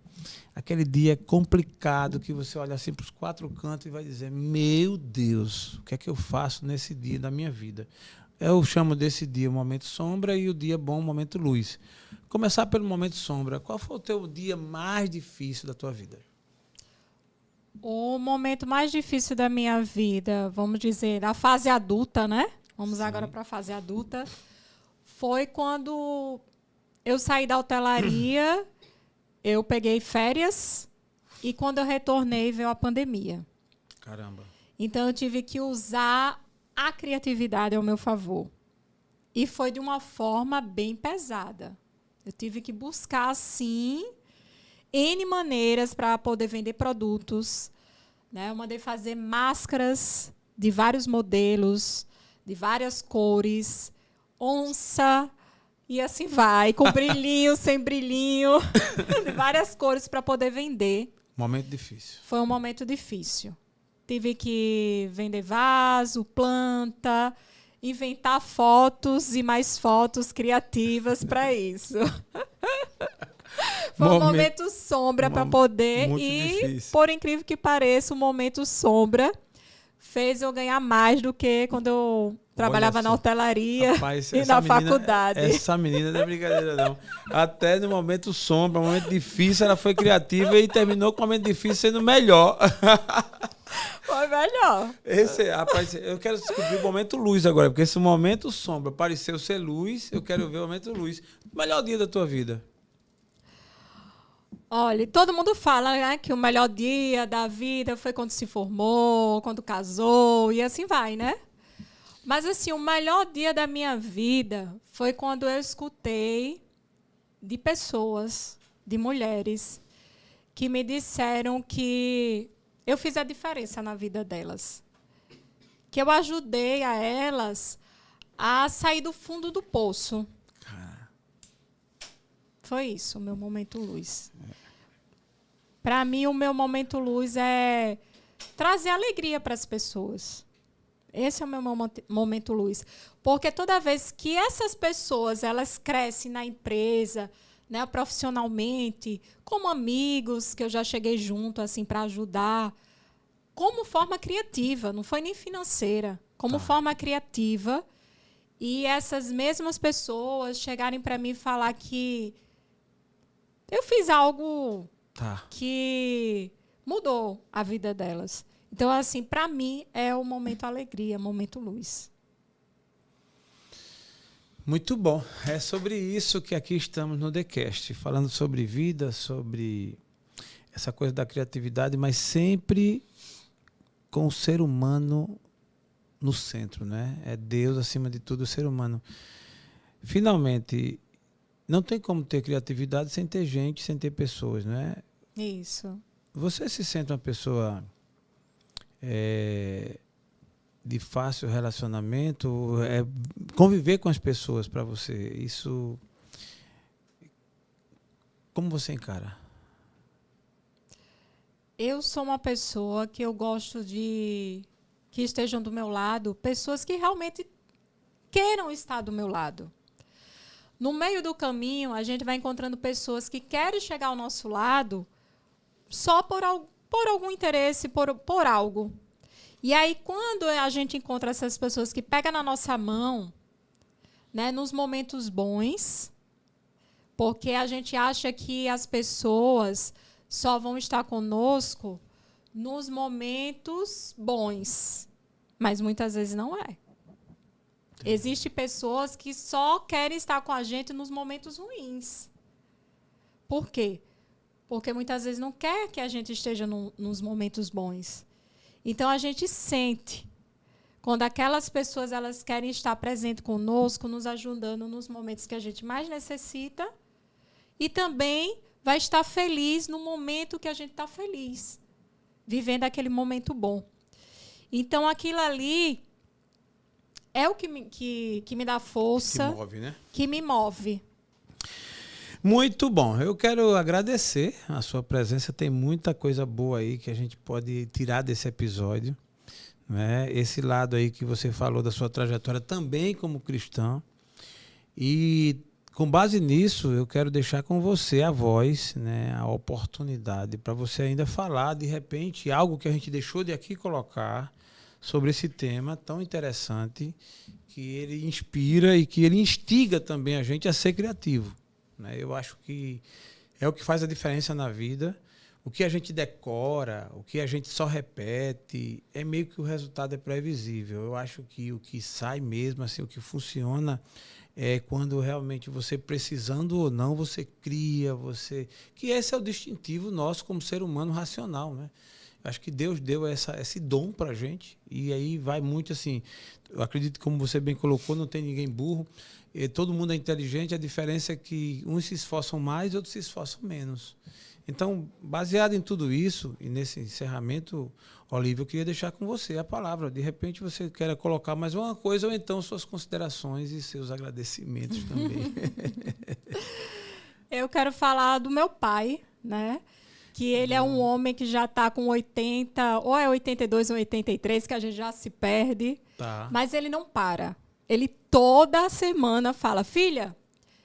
Aquele dia complicado que você olha assim para os 4 cantos e vai dizer, meu Deus, o que é que eu faço nesse dia da minha vida? Eu chamo desse dia o momento sombra e o dia bom o momento luz. Começar pelo momento sombra. Qual foi o teu dia mais difícil da tua vida? O momento mais difícil da minha vida, vamos dizer, da fase adulta, né? Vamos Sim. agora para a fase adulta. Foi quando eu saí da hotelaria, eu peguei férias E quando eu retornei, veio a pandemia. Caramba. Então, eu tive que usar a criatividade ao meu favor. E foi de uma forma bem pesada. Eu tive que buscar, sim, N maneiras para poder vender produtos. Né? Eu mandei fazer máscaras de vários modelos, de várias cores, onça, e assim vai, com brilhinho, sem brilhinho, de várias cores para poder vender. Momento difícil. Foi um momento difícil. Tive que vender vaso, planta, inventar fotos e mais fotos criativas para isso. Foi um momento sombra para poder. E, difícil. Por incrível que pareça, o momento sombra fez eu ganhar mais do que quando eu trabalhava na hotelaria. Rapaz, e na faculdade. Essa menina não é brincadeira, não. Até no momento sombra, no momento difícil, ela foi criativa e terminou com o momento difícil sendo melhor. Foi melhor. Rapaz, eu quero descobrir o momento luz agora, porque esse momento sombra pareceu ser luz, eu quero ver o momento luz. O melhor dia da tua vida? Olha, todo mundo fala, né, que o melhor dia da vida foi quando se formou, quando casou, e assim vai, né? Mas, assim, o melhor dia da minha vida foi quando eu escutei de pessoas, de mulheres, que me disseram que eu fiz a diferença na vida delas. Que eu ajudei a elas a sair do fundo do poço. Foi isso, o meu momento luz. Para mim, o meu momento luz é trazer alegria para as pessoas. Esse é o meu momento luz. Porque toda vez que essas pessoas elas crescem na empresa, né, profissionalmente, como amigos, que eu já cheguei junto assim, para ajudar, como forma criativa, não foi nem financeira, como forma criativa. E essas mesmas pessoas chegarem para mim e falar que eu fiz algo que mudou a vida delas. Então, assim, para mim, é o momento alegria, momento luz. Muito bom. É sobre isso que aqui estamos no TheCast, falando sobre vida, sobre essa coisa da criatividade, mas sempre com o ser humano no centro, né? É Deus acima de tudo, o ser humano. Finalmente, não tem como ter criatividade sem ter gente, sem ter pessoas, né? Isso. Você se sente uma pessoa de fácil relacionamento? Conviver com as pessoas para você, isso... Como você encara? Eu sou uma pessoa que eu gosto de que estejam do meu lado, pessoas que realmente queiram estar do meu lado. No meio do caminho, a gente vai encontrando pessoas que querem chegar ao nosso lado só por algum interesse, por algo. E aí, quando a gente encontra essas pessoas que pegam na nossa mão, né, nos momentos bons, porque a gente acha que as pessoas só vão estar conosco nos momentos bons, mas muitas vezes não é. Existem pessoas que só querem estar com a gente nos momentos ruins. Por quê? Porque muitas vezes não quer que a gente esteja nos momentos bons. Então, a gente sente quando aquelas pessoas elas querem estar presentes conosco, nos ajudando nos momentos que a gente mais necessita e também vai estar feliz no momento que a gente está feliz, vivendo aquele momento bom. Então, aquilo ali é o que me dá força, que move, né? Que me move. Muito bom. Eu quero agradecer a sua presença. Tem muita coisa boa aí que a gente pode tirar desse episódio, né? Esse lado aí que você falou da sua trajetória também como cristão. E com base nisso, eu quero deixar com você a voz, né? A oportunidade para você ainda falar, de repente, algo que a gente deixou de aqui colocar sobre esse tema tão interessante, que ele inspira e que ele instiga também a gente a ser criativo. Eu acho que é o que faz a diferença na vida. O que a gente decora, o que a gente só repete, é meio que o resultado é previsível. Eu acho que o que sai mesmo, assim, o que funciona, é quando realmente você, precisando ou não, você cria, que esse é o distintivo nosso como ser humano racional, né? Acho que Deus deu esse dom para a gente, e aí vai muito assim, eu acredito que, como você bem colocou, não tem ninguém burro, todo mundo é inteligente, a diferença é que uns se esforçam mais e outros se esforçam menos. Então, baseado em tudo isso, e nesse encerramento, Olívia, eu queria deixar com você a palavra. De repente você quer colocar mais uma coisa, ou então suas considerações e seus agradecimentos também. Eu quero falar do meu pai, né? Que ele é um homem que já está com 80, ou é 82 ou 83, que a gente já se perde. Tá. Mas ele não para. Ele toda semana fala, filha,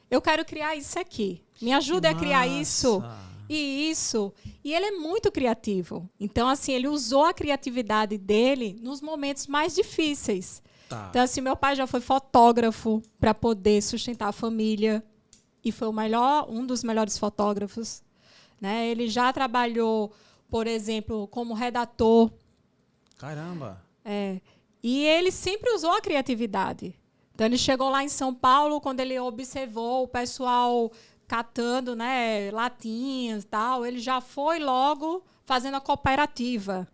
eu quero criar isso aqui. Me ajuda a criar isso e isso. E ele é muito criativo. Então, assim, ele usou a criatividade dele nos momentos mais difíceis. Tá. Então, assim, meu pai já foi fotógrafo para poder sustentar a família. E foi um dos melhores fotógrafos. Né? Ele já trabalhou, por exemplo, como redator. Caramba! E ele sempre usou a criatividade. Então, ele chegou lá em São Paulo, quando ele observou o pessoal catando, né, latinhas e tal, ele já foi logo fazendo a cooperativa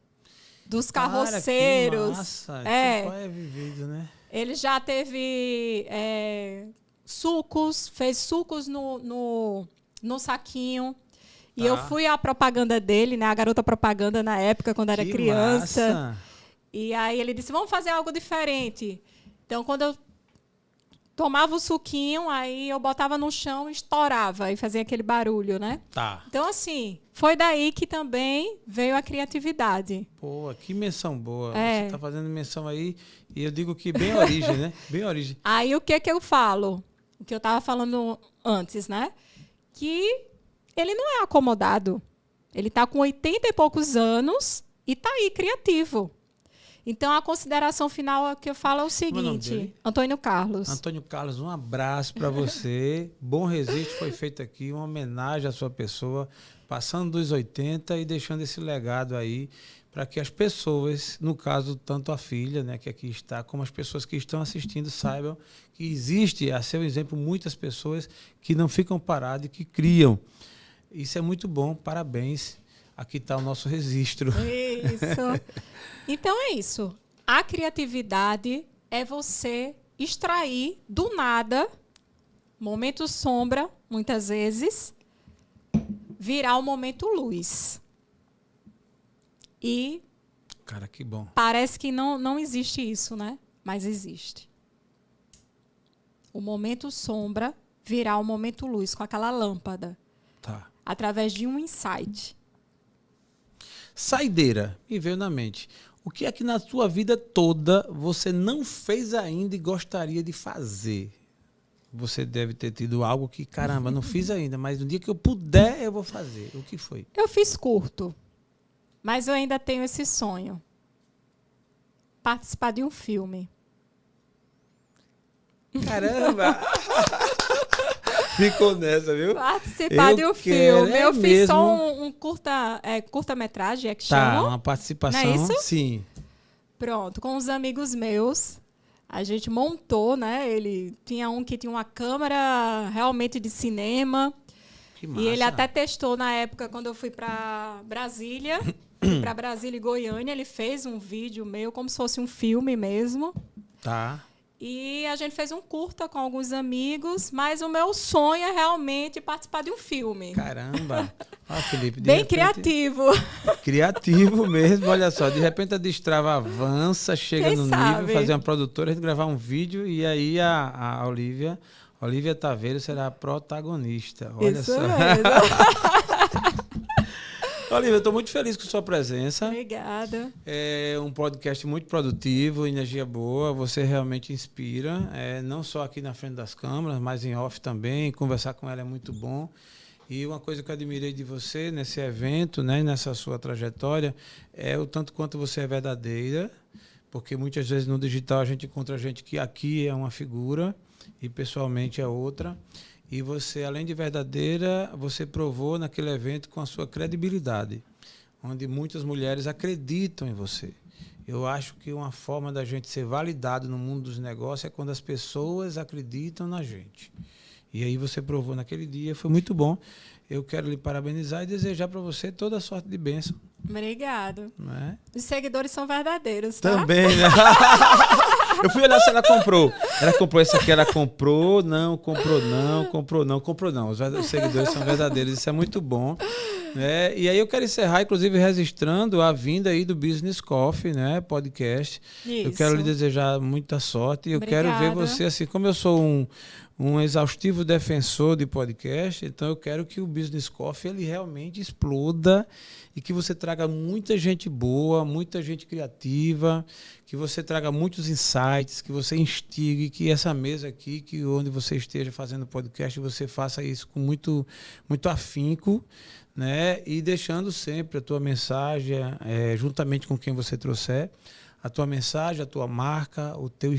dos carroceiros. Que massa! Tipo, é vivido, né? Ele já teve sucos, fez sucos no saquinho. E eu fui à propaganda dele, né? A garota propaganda na época, quando era criança. Massa. E aí ele disse, vamos fazer algo diferente. Então, quando eu tomava o suquinho, aí eu botava no chão e estourava. E fazia aquele barulho, né? Tá. Então, assim, foi daí que também veio a criatividade. Pô, que menção boa. Você está fazendo menção aí, e eu digo que bem origem, né? Bem origem. Aí, o que eu falo? O que eu estava falando antes, né? Que ele não é acomodado. Ele está com 80 e poucos anos e está aí, criativo. Então, a consideração final que eu falo é o seguinte. Antônio Carlos. Antônio Carlos, um abraço para você. Bom Registro foi feito aqui, uma homenagem à sua pessoa, passando dos 80 e deixando esse legado aí para que as pessoas, no caso, tanto a filha, né, que aqui está, como as pessoas que estão assistindo, saibam que existe, a seu exemplo, muitas pessoas que não ficam paradas e que criam. Isso é muito bom, parabéns. Aqui está o nosso registro. Isso. Então é isso. A criatividade é você extrair do nada, momento sombra, muitas vezes, virar o momento luz. E cara, que bom. Parece que não existe isso, né? Mas existe. O momento sombra virar o momento luz com aquela lâmpada. Tá. Através de um insight. Saideira, me veio na mente. O que é que na sua vida toda você não fez ainda e gostaria de fazer? Você deve ter tido algo que, caramba, não fiz ainda, mas no dia que eu puder, eu vou fazer. O que foi? Eu fiz curto, mas eu ainda tenho esse sonho. Participar de um filme. Caramba! Ficou nessa, viu? Participar de um filme. Eu fiz só um curta-metragem, é que chama? Tá, uma participação. Não é isso? Sim. Pronto, com os amigos meus, a gente montou, né? Ele tinha um que tinha uma câmera realmente de cinema. Que massa. E ele até testou na época, quando eu fui para Brasília, para Brasília e Goiânia, ele fez um vídeo meu, como se fosse um filme mesmo. Tá. E a gente fez um curta com alguns amigos, mas o meu sonho é realmente participar de um filme. Caramba! Ah, Felipe, bem repente, criativo. Criativo mesmo, olha só. De repente a Destrava avança, chega no nível, fazer uma produtora, a gente gravar um vídeo e aí a Olívia Taveiro será a protagonista. Olha isso só. Mesmo. Olívia, eu estou muito feliz com a sua presença. Obrigada. É um podcast muito produtivo, energia boa, você realmente inspira, não só aqui na frente das câmeras, mas em off também, conversar com ela é muito bom. E uma coisa que eu admirei de você nesse evento, né, nessa sua trajetória, é o tanto quanto você é verdadeira, porque muitas vezes no digital a gente encontra gente que aqui é uma figura e pessoalmente é outra. E você, além de verdadeira, você provou naquele evento com a sua credibilidade, onde muitas mulheres acreditam em você. Eu acho que uma forma da gente ser validado no mundo dos negócios é quando as pessoas acreditam na gente. E aí você provou naquele dia, foi muito bom. Eu quero lhe parabenizar e desejar para você toda a sorte de bênção. Obrigado. É? Os seguidores são verdadeiros, tá? Também, né? Eu fui olhar se ela comprou. Ela comprou essa aqui, ela comprou não. Os seguidores são verdadeiros, isso é muito bom. Né? E aí eu quero encerrar, inclusive, registrando a vinda aí do Business Coffee, né? Podcast. Isso. Eu quero lhe desejar muita sorte e eu quero ver você, assim, como eu sou um exaustivo defensor de podcast, então eu quero que o Business Coffee ele realmente exploda e que você traga muita gente boa, muita gente criativa, que você traga muitos insights, que você instigue, que essa mesa aqui, que onde você esteja fazendo podcast, você faça isso com muito, muito afinco, né? E deixando sempre a tua mensagem, juntamente com quem você trouxer, a tua mensagem, a tua marca, o teu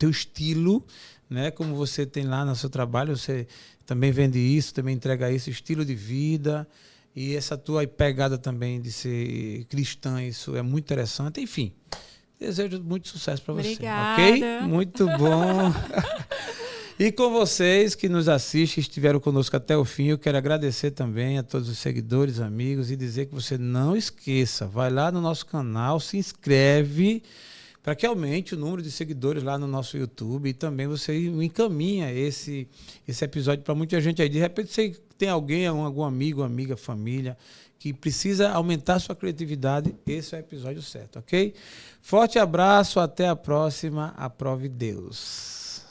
estilo, né? Como você tem lá no seu trabalho, você também vende isso, também entrega isso, estilo de vida e essa tua pegada também de ser cristã, isso é muito interessante. Enfim, desejo muito sucesso para você. Obrigada. Ok? Muito bom. E com vocês que nos assistem, estiveram conosco até o fim, eu quero agradecer também a todos os seguidores, amigos e dizer que você não esqueça, vai lá no nosso canal, se inscreve para que aumente o número de seguidores lá no nosso YouTube e também você encaminha esse episódio para muita gente aí. De repente você tem alguém, algum amigo, amiga, família que precisa aumentar sua criatividade, esse é o episódio certo, ok? Forte abraço, até a próxima, aprove Deus.